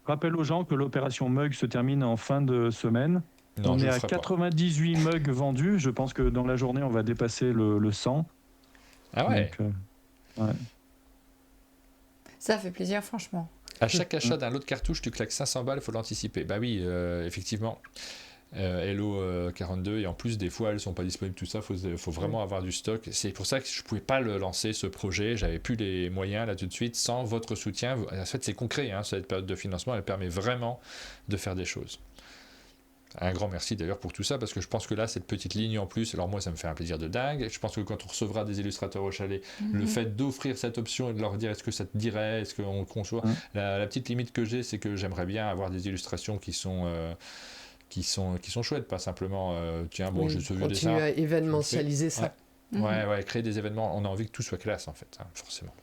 Rappelle aux gens que l'opération Mug se termine en fin de semaine. On est à 98 mugs vendus. Je pense que dans la journée, on va dépasser le 100. Ah ouais. Donc, Ça fait plaisir, franchement. À chaque achat d'un lot de cartouches, tu claques 500 balles, il faut l'anticiper. Bah oui, effectivement. Hello 42, et en plus des fois elles sont pas disponibles, tout ça, faut vraiment avoir du stock. C'est pour ça que je pouvais pas le lancer, ce projet, j'avais plus les moyens là tout de suite sans votre soutien. En fait c'est concret, cette période de financement elle permet vraiment de faire des choses. Un grand merci d'ailleurs pour tout ça, parce que je pense que là cette petite ligne en plus, alors moi ça me fait un plaisir de dingue. Je pense que quand on recevra des illustrateurs au chalet, le fait d'offrir cette option et de leur dire est-ce que ça te dirait, est-ce qu'on conçoit, la petite limite que j'ai, c'est que j'aimerais bien avoir des illustrations qui sont chouettes, pas simplement je suis vieux dessin. Continuer à événementialiser ça. Ouais, créer des événements, on a envie que tout soit classe en fait, forcément.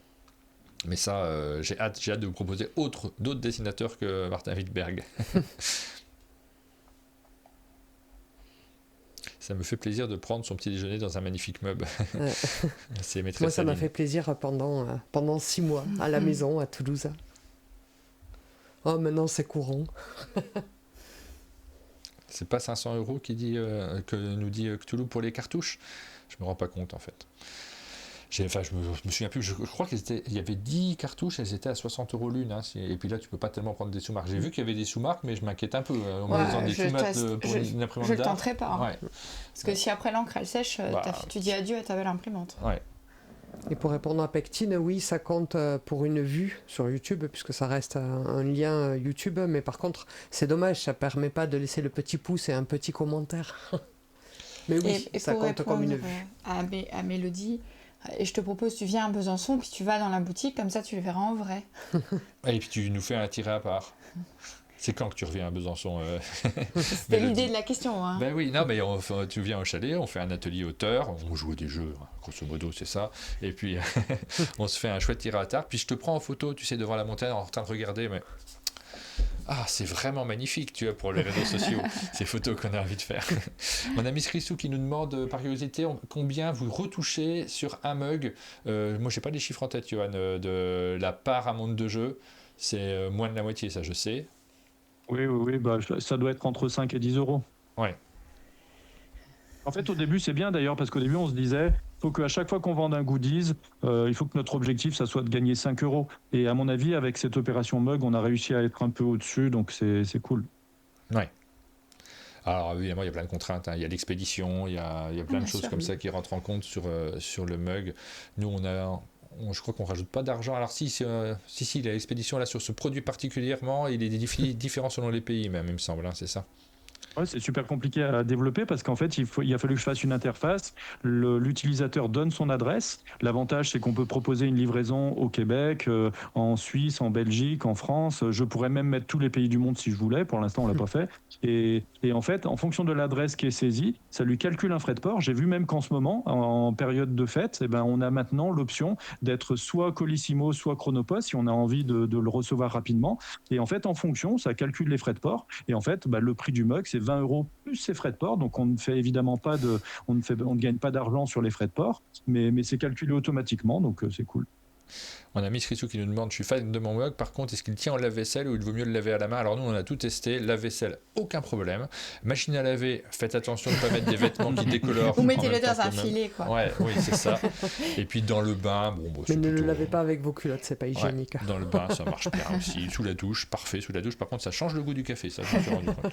Mais ça, j'ai hâte de vous proposer d'autres dessinateurs que Martin Wittberg. Ça me fait plaisir de prendre son petit déjeuner dans un magnifique meuble. Ouais. C'est maîtresse Moi, ça m'a Aline. fait plaisir pendant 6 mois à la maison, à Toulouse. Oh, maintenant, c'est courant. C'est pas 500 € que nous dit Cthulhu pour les cartouches. Je me rends pas compte en fait. Je me souviens plus, je crois qu'il y avait 10 cartouches, elles étaient à 60 € l'une. Hein, et puis là, tu peux pas tellement prendre des sous-marques. J'ai vu qu'il y avait des sous-marques, mais je m'inquiète un peu. En me disant des sous-marques pour une imprimante je d'art. le tenterai pas. Hein. Ouais. Parce que si après l'encre elle sèche, tu dis adieu à ta belle imprimante. Ouais. Et pour répondre à Pectine, oui, ça compte pour une vue sur YouTube, puisque ça reste un lien YouTube. Mais par contre, c'est dommage, ça permet pas de laisser le petit pouce et un petit commentaire. Mais oui, et ça pour compte comme une vue. À Mélodie, et je te propose, tu viens à Besançon, puis tu vas dans la boutique, comme ça tu le verras en vrai. Et puis tu nous fais un tiré à part. C'est quand que tu reviens à Besançon C'était l'idée de la question. Hein. Ben oui, non, mais tu viens au chalet, on fait un atelier auteur, on joue à des jeux, hein, grosso modo, c'est ça. Et puis, on se fait un chouette tiré à part. Puis je te prends en photo, tu sais, devant la montagne, en train de regarder, mais... Ah, c'est vraiment magnifique, tu vois, pour les réseaux sociaux, ces photos qu'on a envie de faire. Mon ami Srissou qui nous demande, par curiosité, combien vous retouchez sur un mug. Moi, j'ai pas les chiffres en tête, Johan, de la part à monde de jeu. C'est moins de la moitié, ça, je sais. Oui, bah, ça doit être entre 5 et 10 €. Ouais. En fait, au début, c'est bien d'ailleurs, parce qu'au début, on se disait, il faut qu'à chaque fois qu'on vende un goodies, il faut que notre objectif, ça soit de gagner 5 €. Et à mon avis, avec cette opération Mug, on a réussi à être un peu au-dessus, donc c'est cool. Ouais. Alors évidemment, il y a plein de contraintes. Hein. Il y a l'expédition, il y a plein de choses comme ça qui rentrent en compte sur le mug. Nous, je crois qu'on rajoute pas d'argent. Alors si, l'expédition là sur ce produit particulièrement, il est différent selon les pays même, il me semble. Hein, c'est ça. Ouais, c'est super compliqué à développer parce qu'en fait, il a fallu que je fasse une interface. L'utilisateur donne son adresse. L'avantage, c'est qu'on peut proposer une livraison au Québec, en Suisse, en Belgique, en France. Je pourrais même mettre tous les pays du monde si je voulais. Pour l'instant, on l'a pas fait. Et en fait, en fonction de l'adresse qui est saisie, ça lui calcule un frais de port. J'ai vu même qu'en ce moment, en période de fête, on a maintenant l'option d'être soit Colissimo, soit Chronopost si on a envie de le recevoir rapidement. Et en fait, en fonction, ça calcule les frais de port. Et en fait, le prix du mug, c'est 20 € plus ses frais de port. Donc, on ne fait évidemment pas on ne gagne pas d'argent sur les frais de port, mais c'est calculé automatiquement. Donc, c'est cool. On a mis Srissou qui nous demande, je suis fan de mon mug, par contre, est-ce qu'il tient en lave-vaisselle ou il vaut mieux le laver à la main? Alors nous, on a tout testé, lave-vaisselle, aucun problème. Machine à laver, faites attention de ne pas mettre des vêtements qui décolorent. Vous mettez-le dans un filet, quoi. Ouais, oui, c'est ça. Et puis dans le bain, mais ne le lavez pas avec vos culottes, c'est pas hygiénique. Ouais, dans le bain, ça marche bien aussi. Sous la douche, parfait, sous la douche. Par contre, ça change le goût du café, ça, je me suis rendu compte.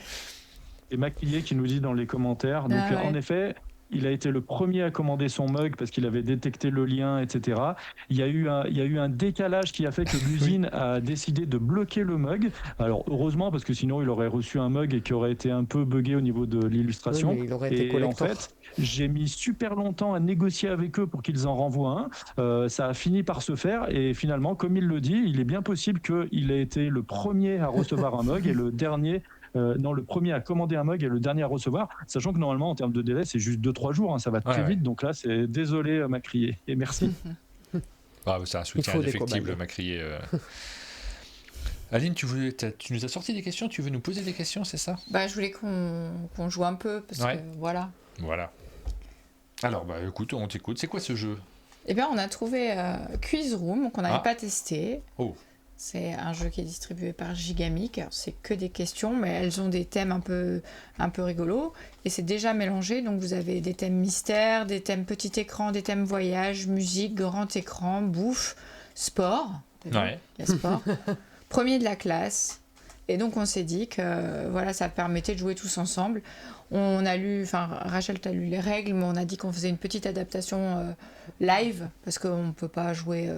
Et Maquillé qui nous dit dans les commentaires, donc en effet, il a été le premier à commander son mug parce qu'il avait détecté le lien, etc. Il y a eu un décalage qui a fait que l'usine a décidé de bloquer le mug. Alors heureusement, parce que sinon il aurait reçu un mug et qui aurait été un peu buggé au niveau de l'illustration. Oui, il aurait été collector. En fait, j'ai mis super longtemps à négocier avec eux pour qu'ils en renvoient un. Ça a fini par se faire et finalement, comme il le dit, il est bien possible qu'il ait été le premier à recevoir un mug et le dernier... le premier à commander un mug et le dernier à recevoir, sachant que normalement en termes de délai c'est juste 2-3 jours, hein, ça va très vite, donc là c'est désolé Macrier et merci. C'est un soutien indéfectible Macrier. Aline, tu nous as sorti des questions, tu veux nous poser des questions, c'est ça? Je voulais qu'on joue un peu, parce que voilà. Alors écoute, on t'écoute, c'est quoi ce jeu? Eh bien on a trouvé Quiz Room qu'on n'avait pas testé. Oh. C'est un jeu qui est distribué par Gigamic. C'est que des questions, mais elles ont des thèmes un peu rigolos. Et c'est déjà mélangé. Donc vous avez des thèmes mystères, des thèmes petit écran, des thèmes voyage, musique, grand écran, bouffe, sport. Ouais. Il y a sport. Premier de la classe. Et donc on s'est dit que ça permettait de jouer tous ensemble. On a Rachel t'a lu les règles, mais on a dit qu'on faisait une petite adaptation live, parce qu'on ne peut pas jouer...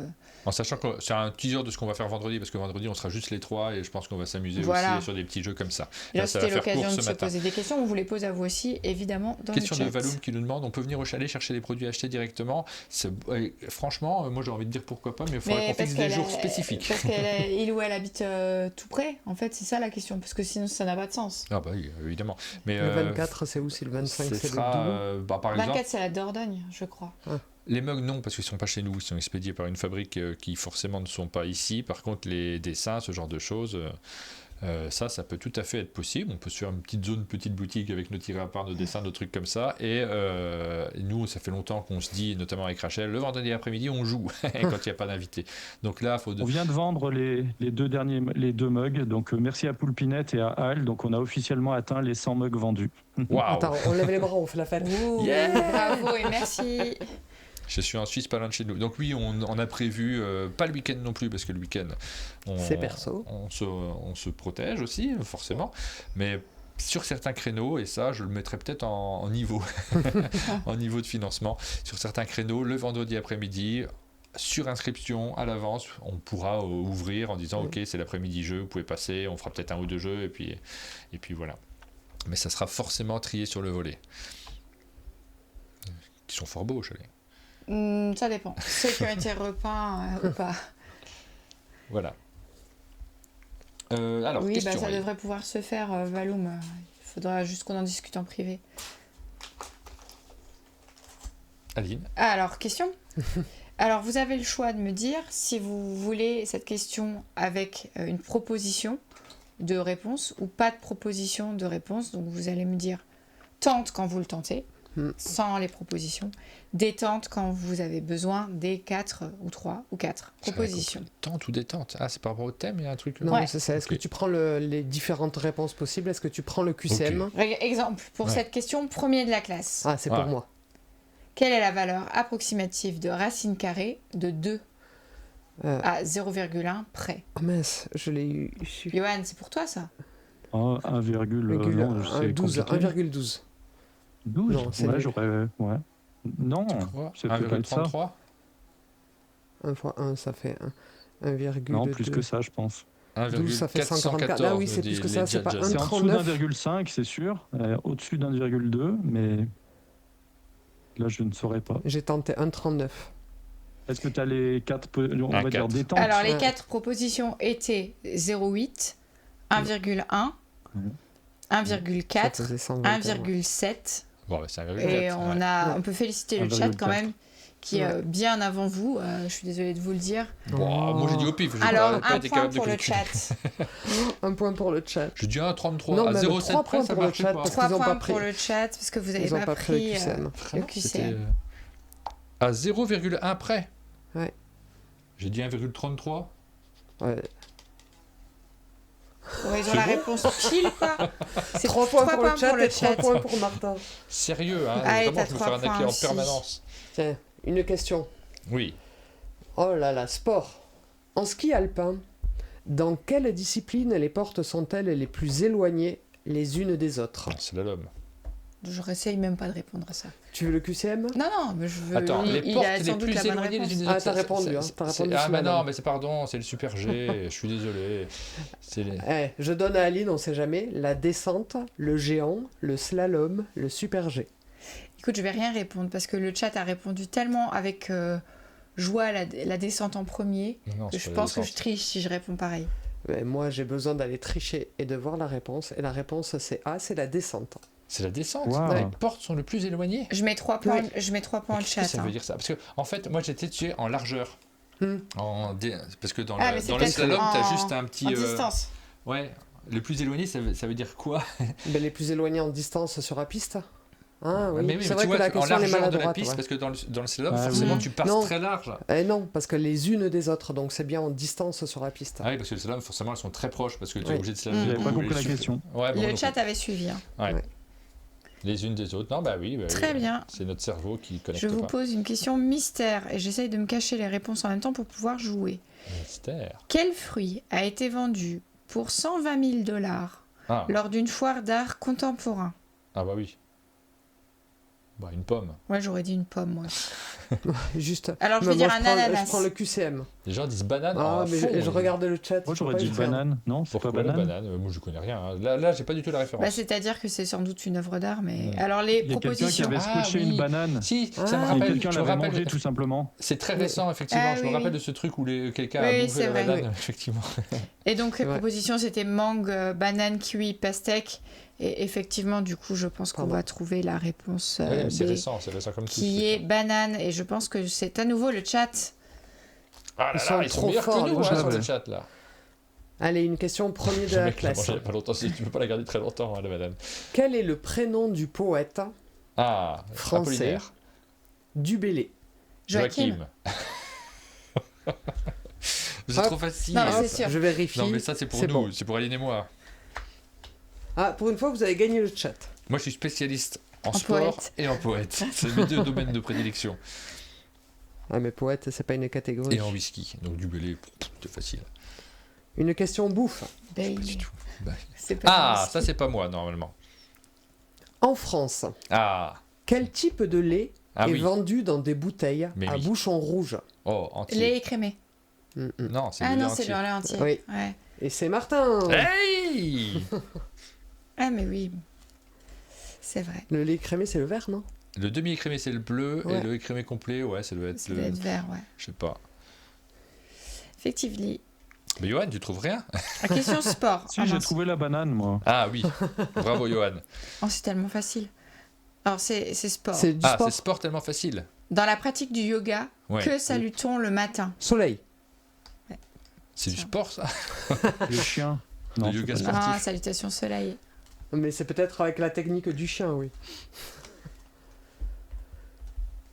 En sachant que c'est un teaser de ce qu'on va faire vendredi, parce que vendredi on sera juste les trois et je pense qu'on va s'amuser aussi sur des petits jeux comme ça. Et là c'était l'occasion de se poser des questions, on vous les pose à vous aussi, évidemment, dans question le chat. De Valoum qui nous demande, on peut venir au chalet chercher des produits achetés directement. Franchement, moi j'ai envie de dire pourquoi pas, mais il faudrait qu'on fixe des jours spécifiques. Parce qu'il ou elle habite tout près, en fait, c'est ça la question, parce que sinon ça n'a pas de sens. Ah oui, évidemment. Mais, le 24 c'est où? C'est le 25, c'est le 12 par exemple, 24 c'est la Dordogne, je crois. Les mugs, non, parce qu'ils ne sont pas chez nous, ils sont expédiés par une fabrique qui forcément ne sont pas ici. Par contre, les dessins, ce genre de choses, Ça peut tout à fait être possible. On peut se faire une petite zone, petite boutique avec nos tirés à part, nos dessins, nos trucs comme ça. Et nous, ça fait longtemps qu'on se dit, notamment avec Rachel, le vendredi après-midi, on joue quand il n'y a pas d'invité. Donc là, on vient de vendre les deux mugs. Donc merci à Poulpinette et à Al. Donc on a officiellement atteint les 100 mugs vendus. Wow. Attends, on lève les bras, on fait la fête. Bravo et merci. Je suis en Suisse, pas loin de chez nous. Donc oui, on a prévu, pas le week-end non plus, parce que le week-end, c'est perso. On se protège aussi, forcément. Mais sur certains créneaux, et ça, je le mettrai peut-être en niveau, en niveau de financement, sur certains créneaux, le vendredi après-midi, sur inscription à l'avance, on pourra ouvrir en disant ok, c'est l'après-midi jeu, vous pouvez passer, on fera peut-être 1 ou 2 jeux, et puis voilà. Mais ça sera forcément trié sur le volet. Ils sont fort beaux, Chalet. Ça dépend. Ceux qui ont été repeints ou pas. Voilà. Alors, oui, question, ça devrait pouvoir se faire, Valoum. Il faudra juste qu'on en discute en privé. Aline. Alors, question. Alors, vous avez le choix de me dire si vous voulez cette question avec une proposition de réponse ou pas de proposition de réponse. Donc, vous allez me dire tente quand vous le tentez, sans les propositions. Détente quand vous avez besoin des 4 ou 3 ou 4 propositions. Tente ou détente? Ah, c'est par rapport au thème, il y a un truc... Non, c'est ça. Est-ce que tu prends les différentes réponses possibles? Est-ce que tu prends le QCM? Exemple, pour cette question, premier de la classe. Ah, c'est pour moi. Quelle est la valeur approximative de racine carrée de 2 à 0,1 près? Oh mince, je l'ai eu. Johan, c'est pour toi ça? 1,12. 1,12. 12 non, ouais, j'aurais... Ouais. Non, c'est peut-être ça. 1,33 1 fois 1, ça fait 1,2. Non, plus que ça, je pense. 12, ça fait 144. Ah oui, c'est plus que ça, c'est pas 1,39. C'est en dessous d'1,5, c'est sûr. Au-dessus d'1,2, mais là, je ne saurais pas. J'ai tenté 1,39. Est-ce que tu as les 4, on va dire, détente? Alors, les 4 propositions étaient 0,8, 1,1, 1,4, 1,7... Bon, bah, et on peut féliciter le chat quand même, qui est bien avant vous. Je suis désolée de vous le dire. Moi j'ai dit au pif. Alors, un point pour le chat. Un point pour le chat. J'ai dit 1,33. À 0,7 près, ça marche pas. 3 points pour le chat, parce que vous n'avez pas pris le QCM. À 0,1 près. Ouais. J'ai dit 1,33. Ouais. Ils ont la réponse pile, quoi. C'est 3 points pour le chat et 3 points pour Martin. Sérieux, hein? Allez, vraiment, je me faire arnaquer en permanence. Tiens, une question. Oui. Oh là là, sport. En ski alpin, dans quelle discipline les portes sont-elles les plus éloignées les unes des autres? C'est l'homme. Je n'essaye même pas de répondre à ça. Tu veux le QCM? Non, mais je veux... Attends, les portes les plus éloignées les unes des autres. Ah, t'as répondu, Ah, mais non, mais c'est pardon, c'est le super G, je suis désolé. Je donne à Aline, on sait jamais, la descente, le géant, le slalom, le super G. Écoute, je vais rien répondre, parce que le chat a répondu tellement avec joie la descente en premier, que je pense que je triche si je réponds pareil. Mais moi, j'ai besoin d'aller tricher et de voir la réponse, et la réponse, c'est A, c'est la descente. C'est la descente. Wow. Les portes sont le plus éloignées. Je mets 3 points, au chat. Ça veut dire ça. Parce que, en fait, moi j'étais tué en largeur. Parce que dans le slalom, t'as juste un petit. En distance. Ouais. Le plus éloigné, ça veut dire quoi? Les plus éloignés en distance sur la piste. Ah oui, mais c'est vrai que la question est maladroite. De la piste, parce que dans le slalom, forcément, tu passes très large. Non, parce que les unes des autres, donc c'est bien en distance sur la piste. Ah oui, parce que le slalom, forcément, elles sont très proches, parce que tu es obligé de slalom. J'avais pas compris la question. Le chat avait suivi. Ouais. Les unes des autres. Non, bah oui. Très bien. C'est notre cerveau qui connecte pas. Je vous pose une question mystère et j'essaye de me cacher les réponses en même temps pour pouvoir jouer. Mystère. Quel fruit a été vendu pour 120 000 $ lors d'une foire d'art contemporain? Ah bah oui. Bah une pomme. Ouais, j'aurais dit une pomme, moi. Juste. Alors je vais dire un ananas. Je prends le QCM. Les gens disent banane. Mais je regarde le chat. Moi j'aurais dit banane. Non, c'est pas banane. Moi je connais rien. Là j'ai pas du tout la référence. C'est-à-dire que c'est sans doute une œuvre d'art, mais alors les propositions. Il y a quelqu'un qui avait squashé une banane. Si, ça me rappelle. Quelqu'un l'avait mangé tout simplement. C'est très récent effectivement. Je me rappelle de ce truc où quelqu'un a bouffé la banane effectivement. Et donc les propositions c'était mangue, banane, kiwi, pastèque. Et effectivement, du coup, je pense qu'on va trouver la réponse c'est récent comme qui est banane. Et je pense que c'est à nouveau le chat. Ah là là, ils sont meilleurs que nous sur le chat là. Allez, une question premier de la classe. Pas longtemps, tu ne peux pas la garder très longtemps, la banane. Quel est le prénom du poète français Apollinaire. Du Bellay? Joachim. C'est trop facile. Non, c'est sûr. Je vérifie. Non, mais ça, c'est pour nous, bon. C'est pour Aline et moi. Ah, pour une fois, vous avez gagné le chat. Moi, je suis spécialiste en sport et en poète. C'est mes 2 domaines de prédilection. Ah, mais poète, c'est pas une catégorie. Et en whisky. Donc, du Bellay, c'est facile. Une question bouffe. Pas du tout. Ça, c'est pas moi, normalement. En France, quel type de lait est vendu dans des bouteilles à bouchon rouge? Entier. Lait écrémé. Non, c'est le lait entier. C'est le lait entier. Oui. Ouais. Et c'est Martin. Hey. Ah, mais oui. C'est vrai. Le lait écrémé, c'est le vert, non? Le demi-écrémé, c'est le bleu. Et le écrémé complet, ça doit être ça doit être vert, ouais. Je sais pas. Effectivement. Mais Johan, tu trouves rien? La question sport. Si, j'ai trouvé la banane, moi. Ah oui, bravo Johan. C'est tellement facile. Alors, c'est sport. C'est du sport. C'est sport tellement facile. Dans la pratique du yoga, que salue-t-on le matin? Soleil. Ouais. C'est du sport, ça? Le chien. Non, le yoga sportif. Ah, salutations soleil. Mais c'est peut-être avec la technique du chien, oui.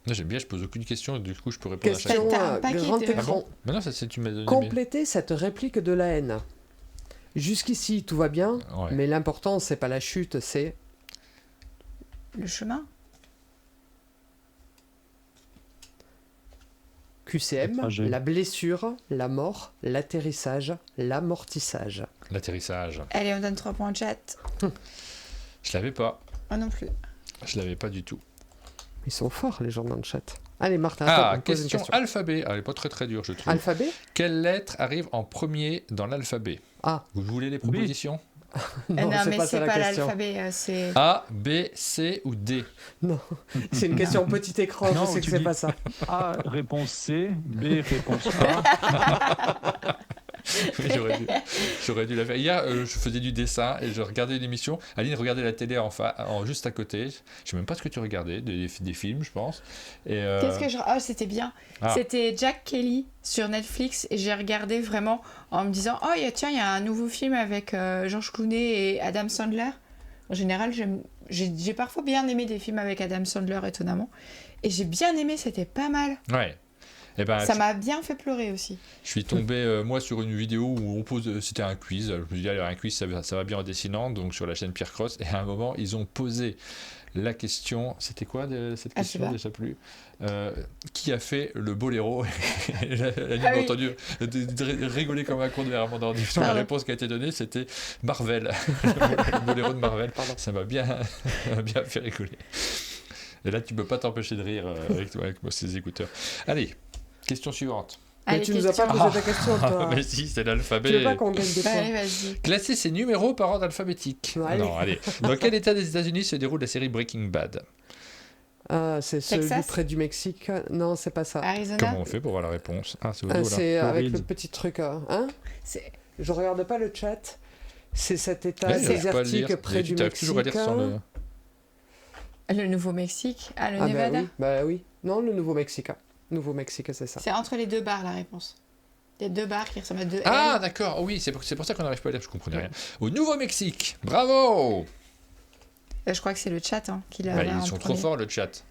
Non, j'aime bien, je pose aucune question, du coup je peux répondre question à chaque grand écran. Mais non, ça c'est tu m'as donné. Complétez cette réplique de la haine. Jusqu'ici, tout va bien, mais l'important, c'est pas la chute, c'est... Le chemin. QCM, la blessure, la mort, l'atterrissage, l'amortissage. L'atterrissage. Allez, on donne 3 points de chat. Je l'avais pas. Moi non plus. Je l'avais pas du tout. Ils sont forts, les gens dans le chat. Allez, Martin, question alphabet. Elle est pas très très dure, je trouve. Alphabet? Quelle lettre arrive en premier dans l'alphabet? Vous voulez les propositions? Non, mais c'est pas l'alphabet, c'est... A, B, C ou D? Non, c'est une question petit écran, je sais que c'est pas ça. A, réponse C, B, réponse A. J'aurais dû la faire. Hier, je faisais du dessin et je regardais une émission. Aline regardait la télé juste à côté. Je sais même pas ce que tu regardais, des films, je pense. Qu'est-ce que c'était bien. C'était Jack Kelly sur Netflix et j'ai regardé vraiment en me disant tiens, il y a un nouveau film avec George Clooney et Adam Sandler. En général, j'ai parfois bien aimé des films avec Adam Sandler, étonnamment. Et j'ai bien aimé, c'était pas mal. Ouais. Ça m'a bien fait pleurer aussi. Je suis tombé, moi, sur une vidéo où on pose. C'était un quiz. Je me suis dit, allez, un quiz, ça va bien en dessinant. Donc, sur la chaîne Pierre Cross. Et à un moment, ils ont posé la question. C'était quoi cette question? Je ne sais plus. Qui a fait le boléro? La ligne entendu rigoler comme un con derrière mon ordi. La réponse qui a été donnée, c'était Marvel. Le boléro de Marvel. Ça m'a bien fait rigoler. Et là, tu ne peux pas t'empêcher de rire avec ces écouteurs. Allez. Question suivante. Mais tu nous as pas posé ta question, toi. Mais si, c'est l'alphabet. Tu veux pas qu'on gagne des points? Allez, vas-y. Classer ses numéros par ordre alphabétique. Non, allez. Dans quel état des États-Unis se déroule la série Breaking Bad? C'est celui près du Mexique. Non, c'est pas ça. Arizona. Comment on fait pour voir la réponse? C'est avec le petit truc. Je regarde pas le chat. C'est cet état désertique près du Mexique. Toujours à lire sans le... Le Nouveau-Mexique. Le Nevada. Bah oui. Non, le Nouveau-Mexique. Nouveau-Mexique, c'est ça. C'est entre les 2 barres, la réponse. Il y a 2 barres qui ressemblent à 2 L. Ah, d'accord. Oui, c'est pour ça qu'on n'arrive pas à lire. Je comprenais rien. Au Nouveau-Mexique. Bravo. Je crois que c'est le chat qui l'a. Ils sont trop forts, le chat.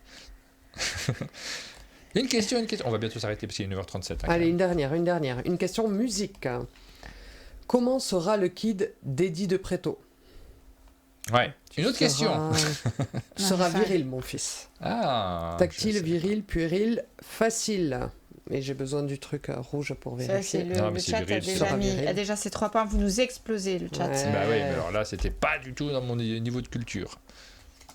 Une question. On va bientôt s'arrêter parce qu'il est 9h37. Allez, une dernière. Une question musique. Comment sera le kid d'Eddie de Préto? Ouais. Une autre question. Sera viril, mon fils. Tactile, viril, puéril, facile. Et j'ai besoin du truc rouge pour vérifier. Le chat a déjà ces 3 points. Vous nous explosez, le chat. Ouais. Bah oui, mais alors là, c'était pas du tout dans mon niveau de culture.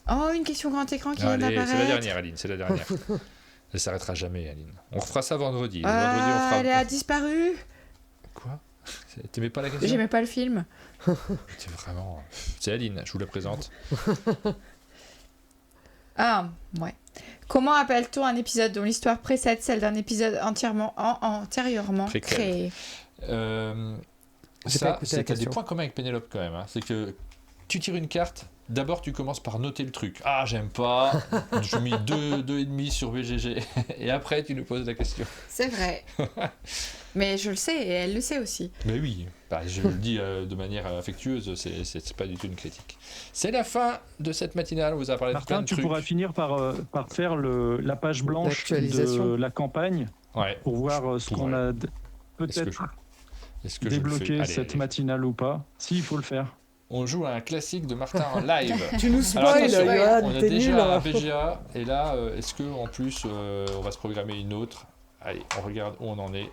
Oh, une question grand écran qui vient d'apparaître. C'est la dernière, Aline. C'est la dernière. Elle s'arrêtera jamais, Aline. On refera ça vendredi. Vendredi, on fera... Elle a disparu. Quoi? T'aimais pas la question? J'aimais pas le film. C'est vraiment... C'est Aline, je vous la présente. Ouais. Comment appelle-t-on un épisode dont l'histoire précède celle d'un épisode antérieurement créé? Ça, c'est qu'il y a des points communs avec Pénélope quand même. C'est que tu tires une carte. D'abord, tu commences par noter le truc. Ah, j'aime pas. Je mets 2,5 sur BGG. Et après, tu nous poses la question. C'est vrai. Mais je le sais et elle le sait aussi. Mais oui, je le dis de manière affectueuse, c'est pas du tout une critique. C'est la fin de cette matinale. On vous a parlé de plein de trucs. Tu pourras finir par faire la page blanche de la campagne pour voir ce qu'on a peut-être débloqué cette matinale ou pas. Si, il faut le faire. On joue à un classique de Martin en live. Tu nous spoil, Johan, on a déjà un BGA, et là, est-ce qu'en plus, on va se programmer une autre? Allez, on regarde où on en est.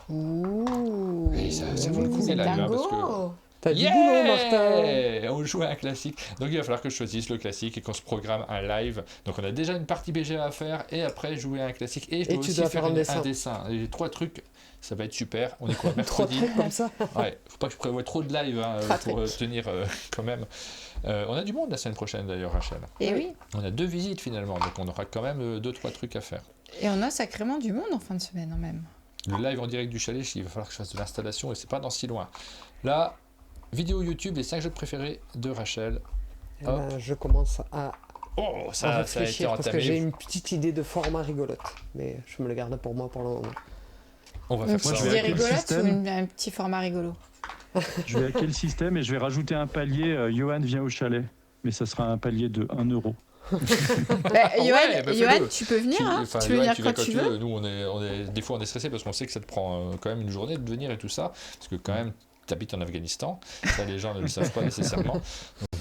Ouh, et ça vaut le coup, les lives, parce que... T'as du boulot, Martin. On joue à un classique. Donc il va falloir que je choisisse le classique et qu'on se programme un live. Donc on a déjà une partie BGA à faire, et après jouer à un classique. Et je dois aussi faire un dessin. Et 3 trucs. Ça va être super. On est quoi, mercredi? 3 trucs comme ça. Ouais, faut pas que je prévoie trop de live pour tenir quand même. On a du monde la semaine prochaine d'ailleurs, Rachel. Et oui. On a 2 visites finalement, donc on aura quand même 2-3 trucs à faire. Et on a sacrément du monde en fin de semaine, même. Le live en direct du chalet, il va falloir que je fasse de l'installation et c'est pas dans si loin. Là, vidéo YouTube, les 5 jeux préférés de Rachel. Je commence à ça réfléchir a été entamé. parce que j'ai une petite idée de format rigolote, mais je me le garde pour moi pour le moment. On va faire ça. Une idée rigolote ou un petit format rigolo? Je vais hacker le système et je vais rajouter un palier. Johan vient au chalet, mais ça sera un palier de 1 euro. Johan, tu peux venir, tu veux venir quand tu veux. Nous, des fois, on est stressé parce qu'on sait que ça te prend quand même une journée de venir et tout ça, parce que quand même, tu habites en Afghanistan, ça les gens ne le savent pas nécessairement.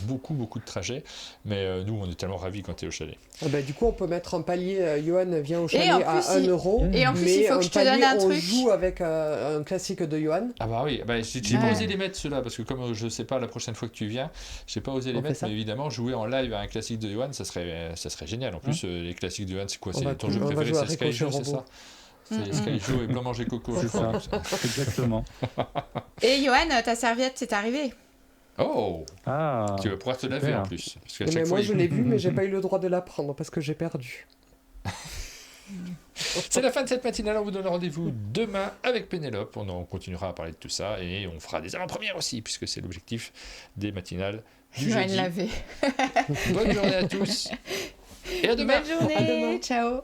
Donc, beaucoup de trajets, mais nous, on est tellement ravis quand tu es au chalet. Du coup, on peut mettre un palier, Johan vient au chalet à 1 euro. Et en plus, il faut que je te donne un truc. On joue avec un classique de Johan. Ah bah oui, j'ai pas osé les mettre ceux-là, parce que comme je sais pas la prochaine fois que tu viens, j'ai pas osé les mettre, mais évidemment, jouer en live à un classique de Johan, ça serait génial. En plus, les classiques de Johan, c'est quoi? C'est ton jeu préféré, c'est Sky Joe, c'est ça? C'est Sky Joe et Blanc Manger Coco, je crois. Exactement. Et Johan, ta serviette, c'est arrivé. Oh, tu vas pouvoir te laver en plus. Parce mais moi, je l'ai vu, mais j'ai pas eu le droit de la prendre parce que j'ai perdu. C'est la fin de cette matinale. On vous donne rendez-vous demain avec Pénélope. On continuera à parler de tout ça et on fera des avant-premières aussi, puisque c'est l'objectif des matinales du jeudi. Laver. Bonne journée à tous et à demain. Bonne journée. À demain. Ciao.